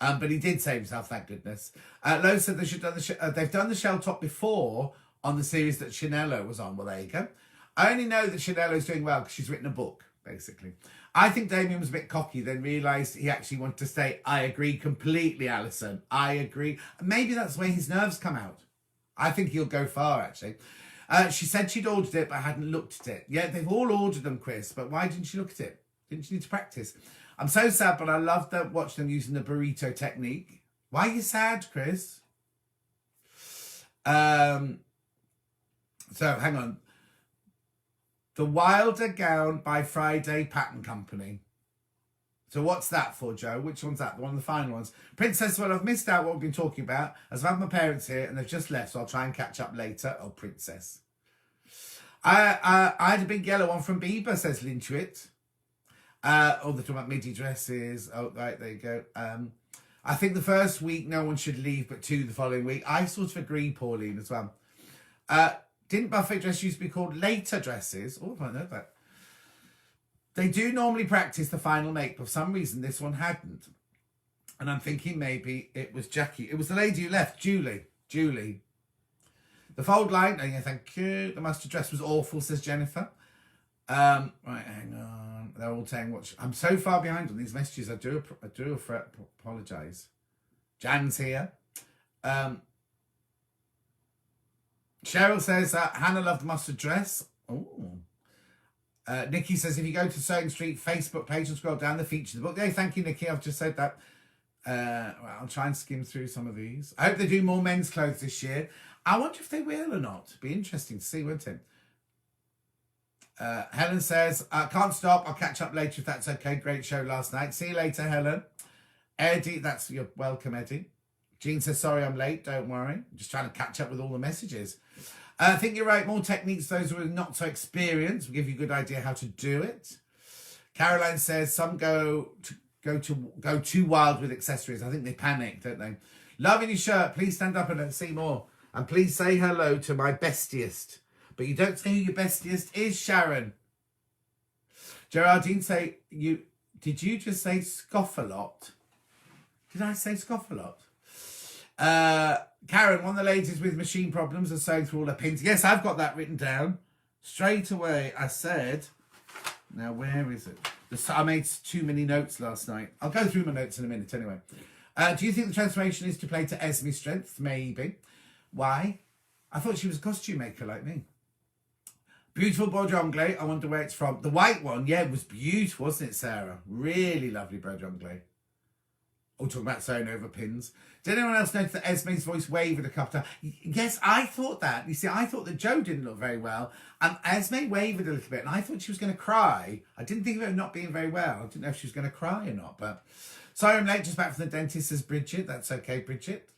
S1: But he did save himself, thank goodness. Lo said they've done the shell top before on the series that Chanello was on. Well, there you go. I only know that Chanello's doing well because she's written a book, basically. I think Damien was a bit cocky, then realised he actually wanted to say, I agree completely, Alison. I agree. Maybe that's where his nerves come out. I think he'll go far, actually. She said she'd ordered it, but hadn't looked at it. Yeah, they've all ordered them, Chris, but why didn't she look at it? Didn't she need to practice? I'm so sad, but I love to watch them using the burrito technique. Why are you sad, Chris? So, hang on. The Wilder Gown by Friday Pattern Company. So what's that for, Joe? Which one's that? One of the final ones. Princess, well, I've missed out what we've been talking about, as I've had my parents here and they've just left, so I'll try and catch up later. Oh, Princess. I had a big yellow one from Bieber, says Lintuit. They're talking about midi dresses. Oh, right, there you go. I think the first week no one should leave, but 2 the following week. I sort of agree, Pauline, as well. Didn't buffet dress used to be called later dresses? Oh, I know that. They do normally practice the final make, but for some reason this one hadn't. And I'm thinking maybe it was Jackie. It was the lady who left, Julie. Julie. The fold line, oh yeah, thank you. The mustard dress was awful, says Jennifer. Right, hang on. They're all saying what. I'm so far behind on these messages. I do apologise. Jan's here. Cheryl says Hannah loved the mustard dress. Oh. Nikki says if you go to Sewing Street Facebook page and scroll down, the feature the book. Hey, thank you, Nikki. I've just said that. Well, I'll try and skim through some of these. I hope they do more men's clothes this year. I wonder if they will or not. Be interesting to see, won't it? Helen says, can't stop. I'll catch up later if that's okay. Great show last night. See you later, Helen. Eddie, that's your welcome, Eddie. Jean says, sorry I'm late. Don't worry. I'm just trying to catch up with all the messages. I think you're right. More techniques, those who are not so experienced, will give you a good idea how to do it. Caroline says, some go too wild with accessories. I think they panic, don't they? Loving your shirt. Please stand up and let's see more. And please say hello to my bestiest. But you don't say who your bestiest is, Sharon. Gerardine say, did you just say scoff a lot? Did I say scoff a lot? Karen, one of the ladies with machine problems are sewing through all her pins. Yes, I've got that written down. Straight away, I said, now where is it? I made too many notes last night. I'll go through my notes in a minute anyway. Do you think the transformation is to play to Esme's strengths? Maybe. Why? I thought she was a costume maker like me. Beautiful Bourgeois. I wonder where it's from. The white one, yeah, it was beautiful, wasn't it, Sarah? Really lovely Bourgeois. Oh, talking about sewing over pins. Did anyone else notice that Esme's voice wavered a couple of times? Yes, I thought that. You see, I thought that Joe didn't look very well. And Esme wavered a little bit. And I thought she was going to cry. I didn't think of her not being very well. I didn't know if she was going to cry or not. But sorry I'm late, just back from the dentist, says Bridget. That's okay, Bridget.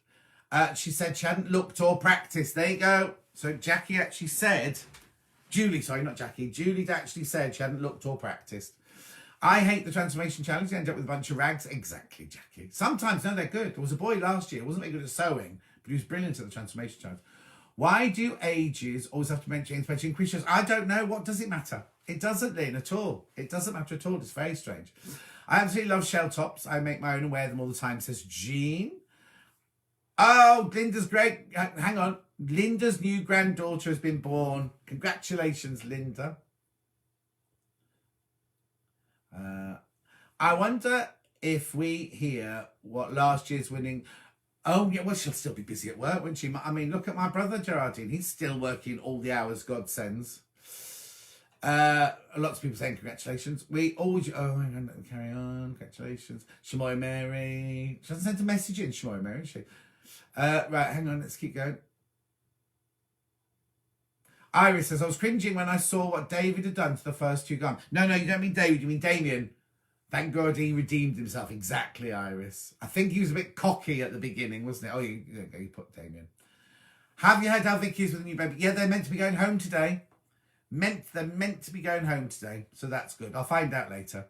S1: She said she hadn't looked or practiced. There you go. So Jackie actually said... Julie actually said she hadn't looked or practiced. I hate the transformation challenge. They end up with a bunch of rags. Exactly, Jackie. Sometimes, no, they're good. There was a boy last year who wasn't very good at sewing, but he was brilliant at the transformation challenge. Why do ages always have to mention quiz shows? I don't know. What does it matter? It doesn't, Lynn, at all. It doesn't matter at all. It's very strange. I absolutely love shell tops. I make my own and wear them all the time, says Jean. Oh, Linda's great. Hang on. Linda's new granddaughter has been born. Congratulations, Linda. I wonder if we hear what last year's winning... Oh, yeah, well, she'll still be busy at work, won't she? I mean, look at my brother, Gerardine. He's still working all the hours God sends. Lots of people saying congratulations. We always... Oh, hang on, let me carry on. Congratulations. Shamoy Mary. She hasn't sent a message in, Shamoy Mary, has she? Right, hang on, let's keep going. Iris says, I was cringing when I saw what David had done to the first two gum. No, you don't mean David, you mean Damien. Thank God he redeemed himself. Exactly, Iris. I think he was a bit cocky at the beginning, wasn't it? Oh, you put Damien. Have you heard how Vicky is with the new baby? Yeah, they're meant to be going home today. They're meant to be going home today. So that's good. I'll find out later.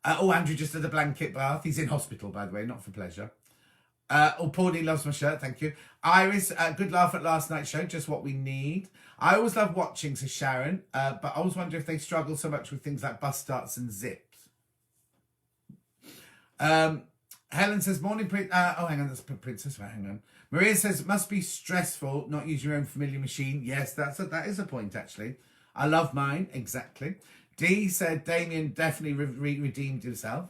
S1: Andrew just had a blanket bath. He's in hospital, by the way, not for pleasure. Pauline loves my shirt, thank you. Iris, good laugh at last night's show, just what we need. I always love watching, says Sharon, but I always wonder if they struggle so much with things like bust starts and zips. Helen says, morning, hang on, that's Princess, hang on. Maria says, it must be stressful not using your own familiar machine. Yes, that is a point, actually. I love mine, exactly. Dee said, Damien definitely redeemed himself.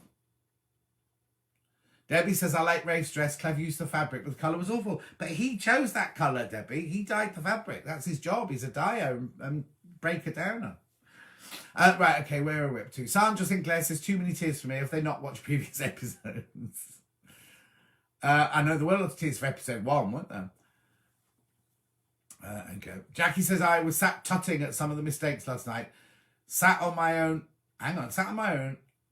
S1: Debbie says, I like Rafe's dress. Clever use of the fabric, but the colour was awful. But he chose that colour, Debbie. He dyed the fabric. That's his job. He's a dyer and breaker downer. Right, okay, where are we up to? Sandra Sinclair says, too many tears for me if they not watch previous episodes. I know there were lots of tears for episode 1, weren't there? Okay. Jackie says, I was sat tutting at some of the mistakes last night. Sat on my own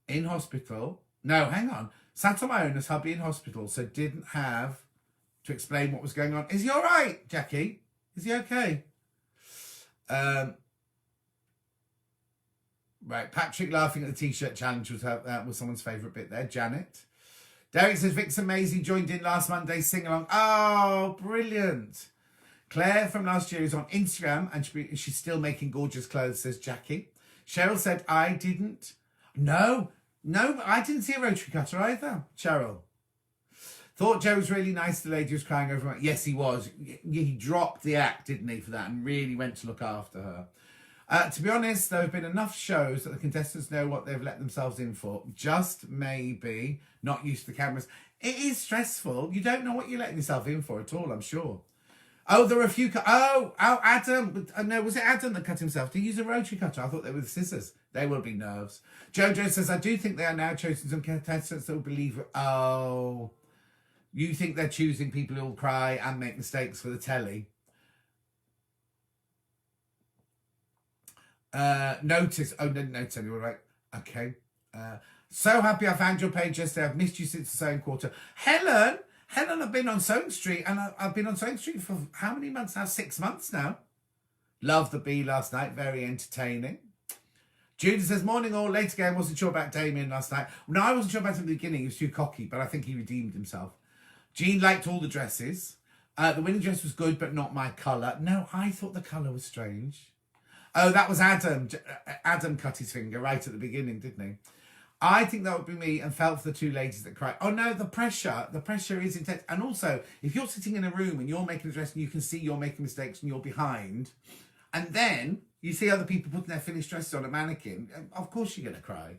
S1: in hospital. No, hang on. Sat on my own as hubby in hospital, so didn't have to explain what was going on. Is he all right, Jackie? Is he okay? Right, Patrick laughing at the T-shirt challenge was someone's favourite bit there. Janet. Derek says, Vixen Maisie joined in last Monday's sing-along. Oh, brilliant. Claire from last year is on Instagram, and she's still making gorgeous clothes, says Jackie. Cheryl said, I didn't. No, I didn't see a rotary cutter either, Cheryl. Thought Joe was really nice. The lady was crying over him. Yes, he was. He dropped the act, didn't he, for that, and really went to look after her. To be honest, there have been enough shows that the contestants know what they've let themselves in for. Just maybe not used to the cameras. It is stressful. You don't know what you're letting yourself in for at all, I'm sure. Oh, there were a few... Adam. No, was it Adam that cut himself? Did he use a rotary cutter? I thought they were the scissors. They will be nerves. Jojo says, I do think they are now choosing some contestants that will believe... Oh, you think they're choosing people who will cry and make mistakes for the telly? Notice. Oh, didn't notice anyone, right? Okay. So happy I found your page yesterday. I've missed you since the sewing quarter. Helen, I've been on Sewing Street, and I've been on Sewing Street for how many months now? 6 months now. Loved the bee last night. Very entertaining. Judy says, morning all. Late again. Wasn't sure about Damien last night. No, I wasn't sure about him at the beginning. He was too cocky, but I think he redeemed himself. Jean liked all the dresses. The winning dress was good, but not my colour. No, I thought the colour was strange. Oh, that was Adam. Adam cut his finger right at the beginning, didn't he? I think that would be me, and felt for the two ladies that cried. Oh no, the pressure is intense. And also, if you're sitting in a room and you're making a dress and you can see you're making mistakes and you're behind, and then you see other people putting their finished dresses on a mannequin, of course you're going to cry.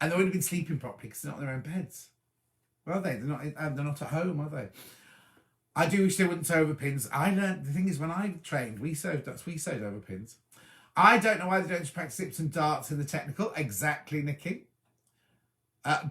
S1: And they would have been sleeping properly because they're not in their own beds. Well, they're not at home, are they? I do wish they wouldn't sew over pins. I learned, the thing is, when I trained, we sewed over pins. I don't know why they don't just practice zips and darts in the technical. Exactly, Nikki.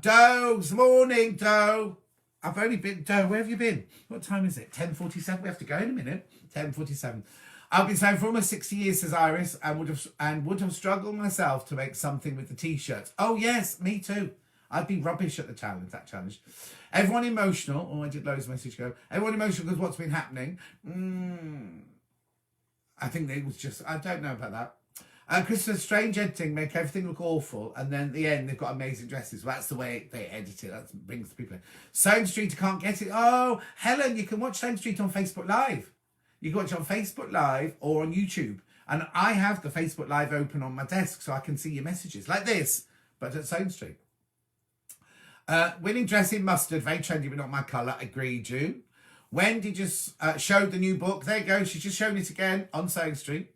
S1: Doe, morning, Doe. I've only been, Doe, where have you been? What time is it? 10:47. We have to go in a minute. 10:47. I've been sewing for almost 60 years, says Iris, and would have struggled myself to make something with the t-shirts. Oh yes, me too. I'd be rubbish at that challenge. Everyone emotional. Oh, I did loads of messages go. Everyone emotional because what's been happening. I think it was just, I don't know about that. Christopher's strange editing make everything look awful, and then at the end they've got amazing dresses. Well, that's the way they edit it. That brings the people in. Sewing Street, I can't get it. Oh, Helen, you can watch Sewing Street on Facebook Live. You can watch it on Facebook Live or on YouTube. And I have the Facebook Live open on my desk so I can see your messages like this, but at Sewing Street. Winning dress in mustard, very trendy, but not my colour. Agree, June. Wendy just showed the new book. There you go. She's just shown it again on Sewing Street.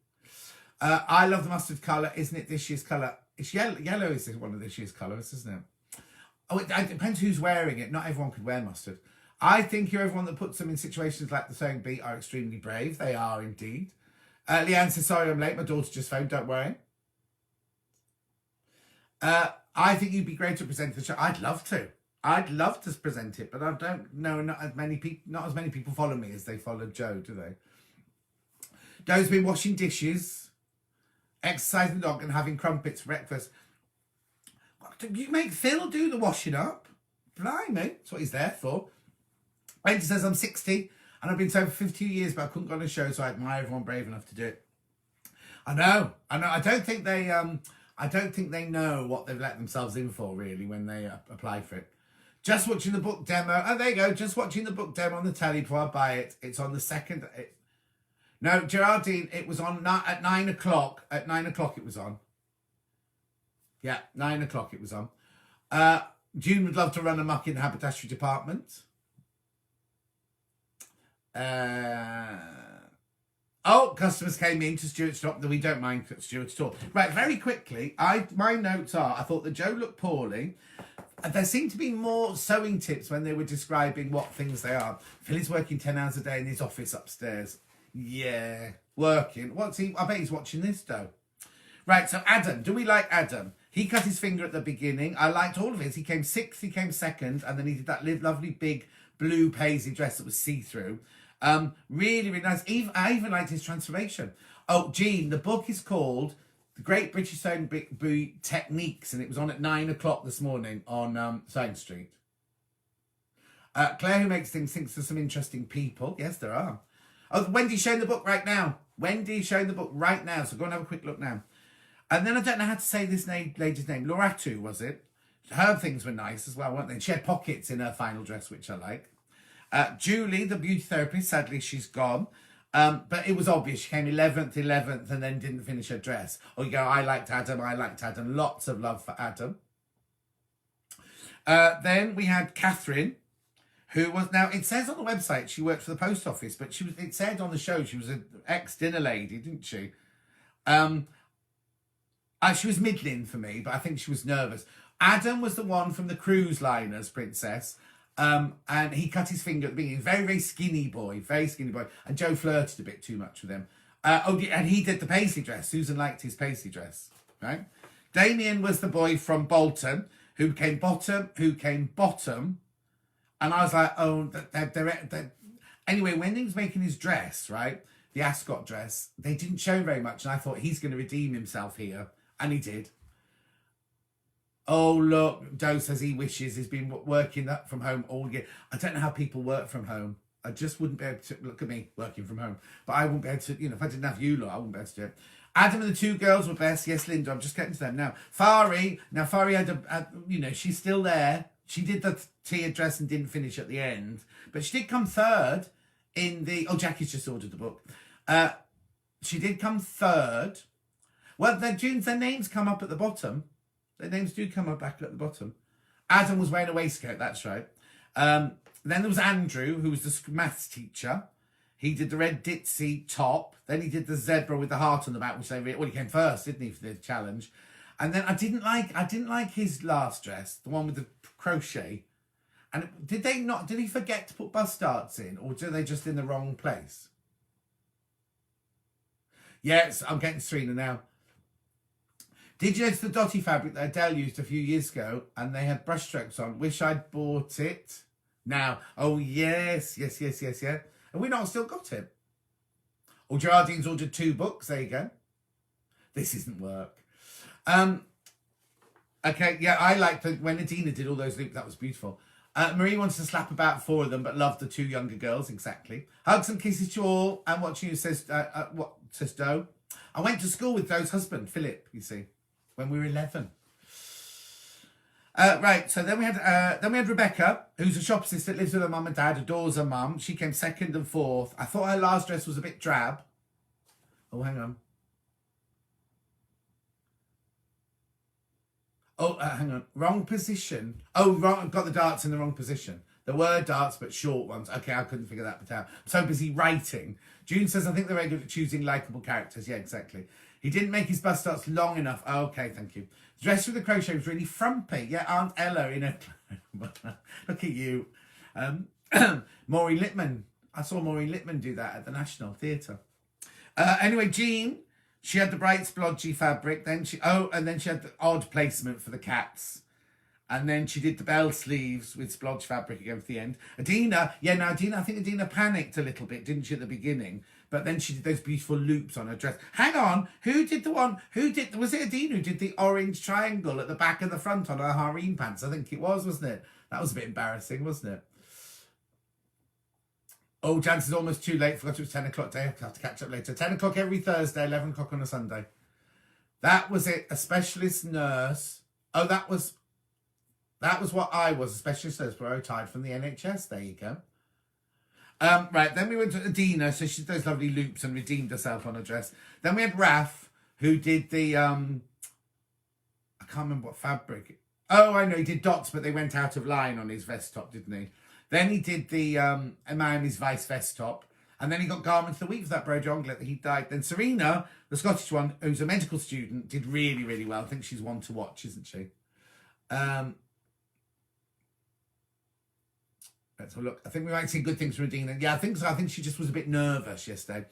S1: I love the mustard colour. Isn't it this year's colour? It's yellow. Yellow is one of this year's colours, isn't it? Oh, it depends who's wearing it. Not everyone could wear mustard. I think everyone that puts them in situations like the sewing bee are extremely brave. They are indeed. Leanne says, sorry I'm late. My daughter just phoned. Don't worry. I think you'd be great to present the show. I'd love to. I'd love to present it, but I don't know. Not as many people follow me as they followed Joe, do they? Joe's been washing dishes, exercising the dog, and having crumpets for breakfast. You make Phil do the washing up. Blimey, that's what he's there for. Wendy says, I'm 60 and I've been sewing for 52 years, but I couldn't go on a show, so I admire everyone brave enough to do it. I know. I don't think they know what they've let themselves in for, really, when they apply for it. Just watching the book demo. Oh, there you go. Just watching the book demo on the telly before I buy it. It's on the second. No, Geraldine, it was on at 9 o'clock. At 9 o'clock it was on. Yeah, 9 o'clock it was on. June would love to run amok in the haberdashery department. Customers came in to Stuart's shop. We don't mind Stuart at all. Right, very quickly, my notes are, I thought that Joe looked poorly. There seemed to be more sewing tips when they were describing what things they are. Philly's working 10 hours a day in his office upstairs. Yeah, working. What's he? I bet he's watching this, though. Right, so Adam. Do we like Adam? He cut his finger at the beginning. I liked all of his. He came sixth, he came second, and then he did that lovely big blue paisley dress that was see-through. Really, really nice. I even liked his transformation. Oh, Jean, the book is called The Great British Sewing Bee Techniques, and it was on at 9 o'clock this morning on Sewing Street. Claire, who makes things, thinks there's some interesting people. Yes, there are. Oh, Wendy's showing the book right now. Wendy's showing the book right now, so go and have a quick look now. And then I don't know how to say this lady's name. Loratu, was it? Her things were nice as well, weren't they? She had pockets in her final dress, which I like. Julie, the beauty therapist, sadly she's gone. But it was obvious. She came 11th, and then didn't finish her dress. Oh, you go, I liked Adam. Lots of love for Adam. Then we had Catherine. who was, now it says on the website she worked for the post office, but it said on the show she was an ex-dinner lady, didn't she? She was middling for me, but I think she was nervous. Adam was the one from the cruise liners, Princess. And he cut his finger at the beginning. Very, very skinny boy. And Joe flirted a bit too much with him. And he did the paisley dress. Susan liked his paisley dress, right? Damien was the boy from Bolton who came bottom. And I was like, oh, anyway, when he was making his dress, right, the ascot dress, they didn't show very much. And I thought, he's going to redeem himself here. And he did. Oh, look, Joe says he wishes he's been working from home all year. I don't know how people work from home. I just wouldn't be able to, look at me working from home. But I wouldn't be able to, if I didn't have you lot, I wouldn't be able to do it. Adam and the two girls were best. Yes, Linda, I'm just getting to them now. Fari had she's still there. She did the tiered dress and didn't finish at the end. But she did come third in the, Jackie's just ordered the book. She did come third. Well, their names come up at the bottom. Their names do come up back at the bottom. Adam was wearing a waistcoat, that's right. Then there was Andrew, who was the maths teacher. He did the red ditzy top. Then he did the zebra with the heart on the back, which he came first, didn't he, for the challenge? And then I didn't like his last dress, the one with the crochet. And did he forget to put bust darts in, or are they just in the wrong place? Yes, I'm getting Serena now. Did you notice the dotty fabric that Adele used a few years ago and they had brushstrokes on? Wish I'd bought it now. Oh, yes. And we not still got it. Oh, Gerardine's ordered 2 books. There you go. This isn't work. Okay, yeah, I liked when Adina did all those loops. That was beautiful. Marie wants to slap about 4 of them, but loved the 2 younger girls. Exactly. Hugs and kisses to all. And watching you says Do. I went to school with Do's husband, Philip, you see, when we were 11. Right, so then we had Rebecca, who's a shop assistant, lives with her mum and dad, adores her mum. She came 2nd and 4th. I thought her last dress was a bit drab. Oh, hang on. Oh, hang on. Wrong position. Oh, wrong. Got the darts in the wrong position. There were darts, but short ones. Okay, I couldn't figure that bit out. I'm so busy writing. June says, I think they're very good at choosing likeable characters. Yeah, exactly. He didn't make his bust darts long enough. Oh, okay, thank you. The dress with the crochet was really frumpy. Yeah, Aunt Ella in a... Look at you. Maureen Littman. I saw Maureen Littman do that at the National Theatre. Anyway, Jean, she had the bright splodgy fabric. Then she had the odd placement for the cats. And then she did the bell sleeves with splodge fabric again for the end. Adina, I think Adina panicked a little bit, didn't she, at the beginning? But then she did those beautiful loops on her dress. Hang on, was it Adina who did the orange triangle at the back and the front on her harem pants? I think it was, wasn't it? That was a bit embarrassing, wasn't it? Oh, Janice is almost too late. Forgot it was 10 o'clock today. I have to catch up later. 10 o'clock every Thursday, 11 o'clock on a Sunday. That was it. A specialist nurse. Oh, that was what I was, a specialist nurse, but I retired from the NHS. There you go. Right, then we went to Adina, so she did those lovely loops and redeemed herself on her dress. Then we had Raf, who did the, I can't remember what fabric. Oh, I know, he did dots, but they went out of line on his vest top, didn't he? Then he did the Miami's Vice vest top. And then he got Garment of the Week for that Bro Jonglet that he died. Then Serena, the Scottish one, who's a medical student, did really, really well. I think she's one to watch, isn't she? Let's have a look. I think we might see good things from Adina. Yeah, I think so. I think she just was a bit nervous yesterday.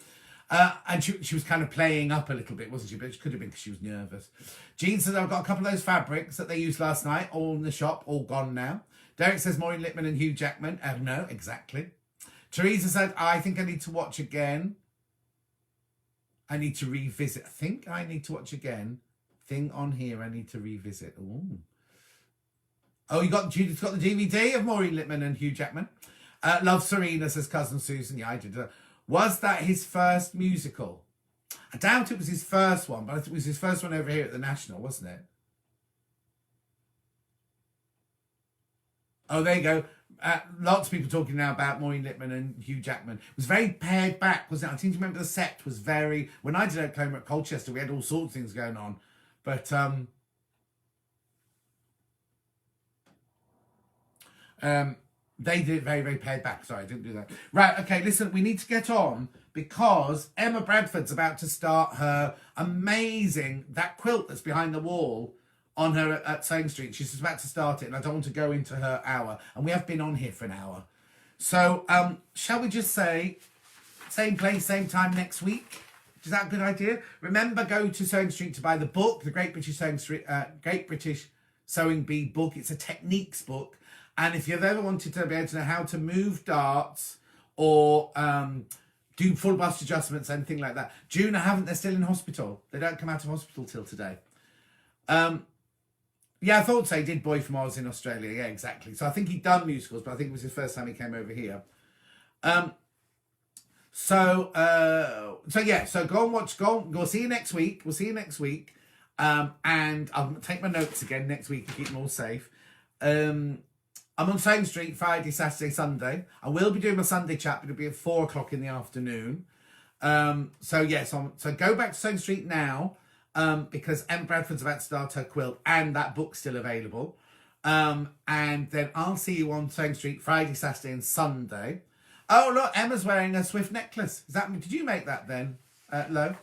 S1: And she was kind of playing up a little bit, wasn't she? But it could have been because she was nervous. Jean says, I've got a couple of those fabrics that they used last night, all in the shop, all gone now. Derek says, Maureen Littman and Hugh Jackman. No, exactly. Teresa said, I think I need to watch again. I need to revisit. I think I need to watch again. Thing on here I need to revisit. Ooh. Oh, Judith's got the DVD of Maureen Littman and Hugh Jackman. Love Serena, says Cousin Susan. Yeah, I did. Was that his first musical? I doubt it was his first one, but it was his first one over here at the National, wasn't it? Oh, there you go. Lots of people talking now about Maureen Littman and Hugh Jackman. It was very pared back, wasn't it? I seem to remember the set was very... When I did Oklahoma at Colchester, we had all sorts of things going on. But... They did it very, very paid back. Sorry, I didn't do that. Right, okay, listen, we need to get on because Emma Bradford's about to start her amazing, that quilt that's behind the wall on her at Sewing Street. She's just about to start it, and I don't want to go into her hour. And we have been on here for an hour. So, shall we just say, same place, same time next week? Is that a good idea? Remember, go to Sewing Street to buy the book, the Great British Sewing Bee book. It's a techniques book. And if you've ever wanted to be able to know how to move darts or do full bust adjustments, anything like that. June, I haven't. They're still in hospital. They don't come out of hospital till today. Yeah, I thought so. He did Boy from Oz in Australia. Yeah, exactly. So I think he'd done musicals, but I think it was his first time he came over here. So go and watch. We'll see you next week. And I'll take my notes again next week to keep them all safe. I'm on Sewing Street Friday, Saturday, Sunday. I will be doing my Sunday chat, but it'll be at 4:00 in the afternoon. So go back to Sewing Street now because Emma Bradford's about to start her quilt and that book's still available. And then I'll see you on Sewing Street Friday, Saturday and Sunday. Oh, look, Emma's wearing a Swift necklace. Did you make that then, Lo?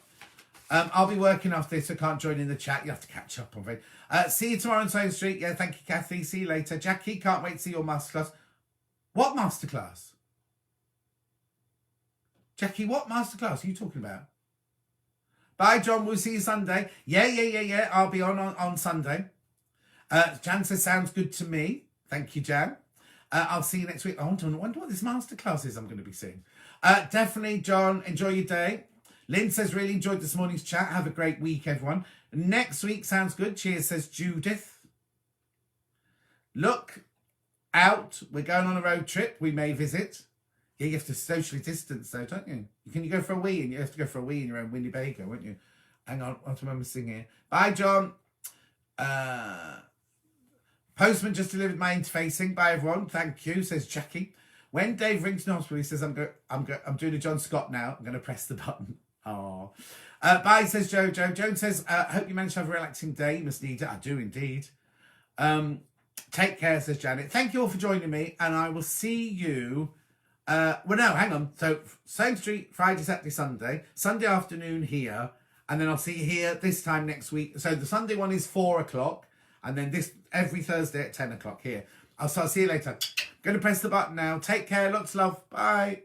S1: I'll be working off this, so I can't join in the chat. You have to catch up on it. See you tomorrow on Sewing Street. Yeah, thank you, Kathy. See you later. Jackie, can't wait to see your masterclass. What masterclass? Jackie, what masterclass are you talking about? Bye, John. We'll see you Sunday. Yeah. I'll be on Sunday. Jan says, sounds good to me. Thank you, Jan. I'll see you next week. I wonder what this masterclass is I'm going to be seeing. Definitely, John. Enjoy your day. Lynn says, really enjoyed this morning's chat. Have a great week, everyone. Next week sounds good. Cheers, says Judith. Look out. We're going on a road trip. We may visit. Yeah, you have to socially distance, though, don't you? Can you go for a wee? And you have to go for a wee in your own Winnebago, won't you? Hang on. I have to remember to sing here. Bye, John. Postman just delivered my interfacing. Bye, everyone. Thank you, says Jackie. When Dave rings the hospital, he says, I'm doing a John Scott now. I'm going to press the button. Oh, bye, says Jojo. Joan says, hope you managed to have a relaxing day. You must need it. I do indeed. Take care, says Janet. Thank you all for joining me, and I will see you. Hang on. So, Sewing Street, Friday, Saturday, Sunday. Sunday afternoon here, and then I'll see you here this time next week. So, the Sunday one is 4:00, and then this every Thursday at 10:00 here. I'll see you later. Going to press the button now. Take care. Lots of love. Bye.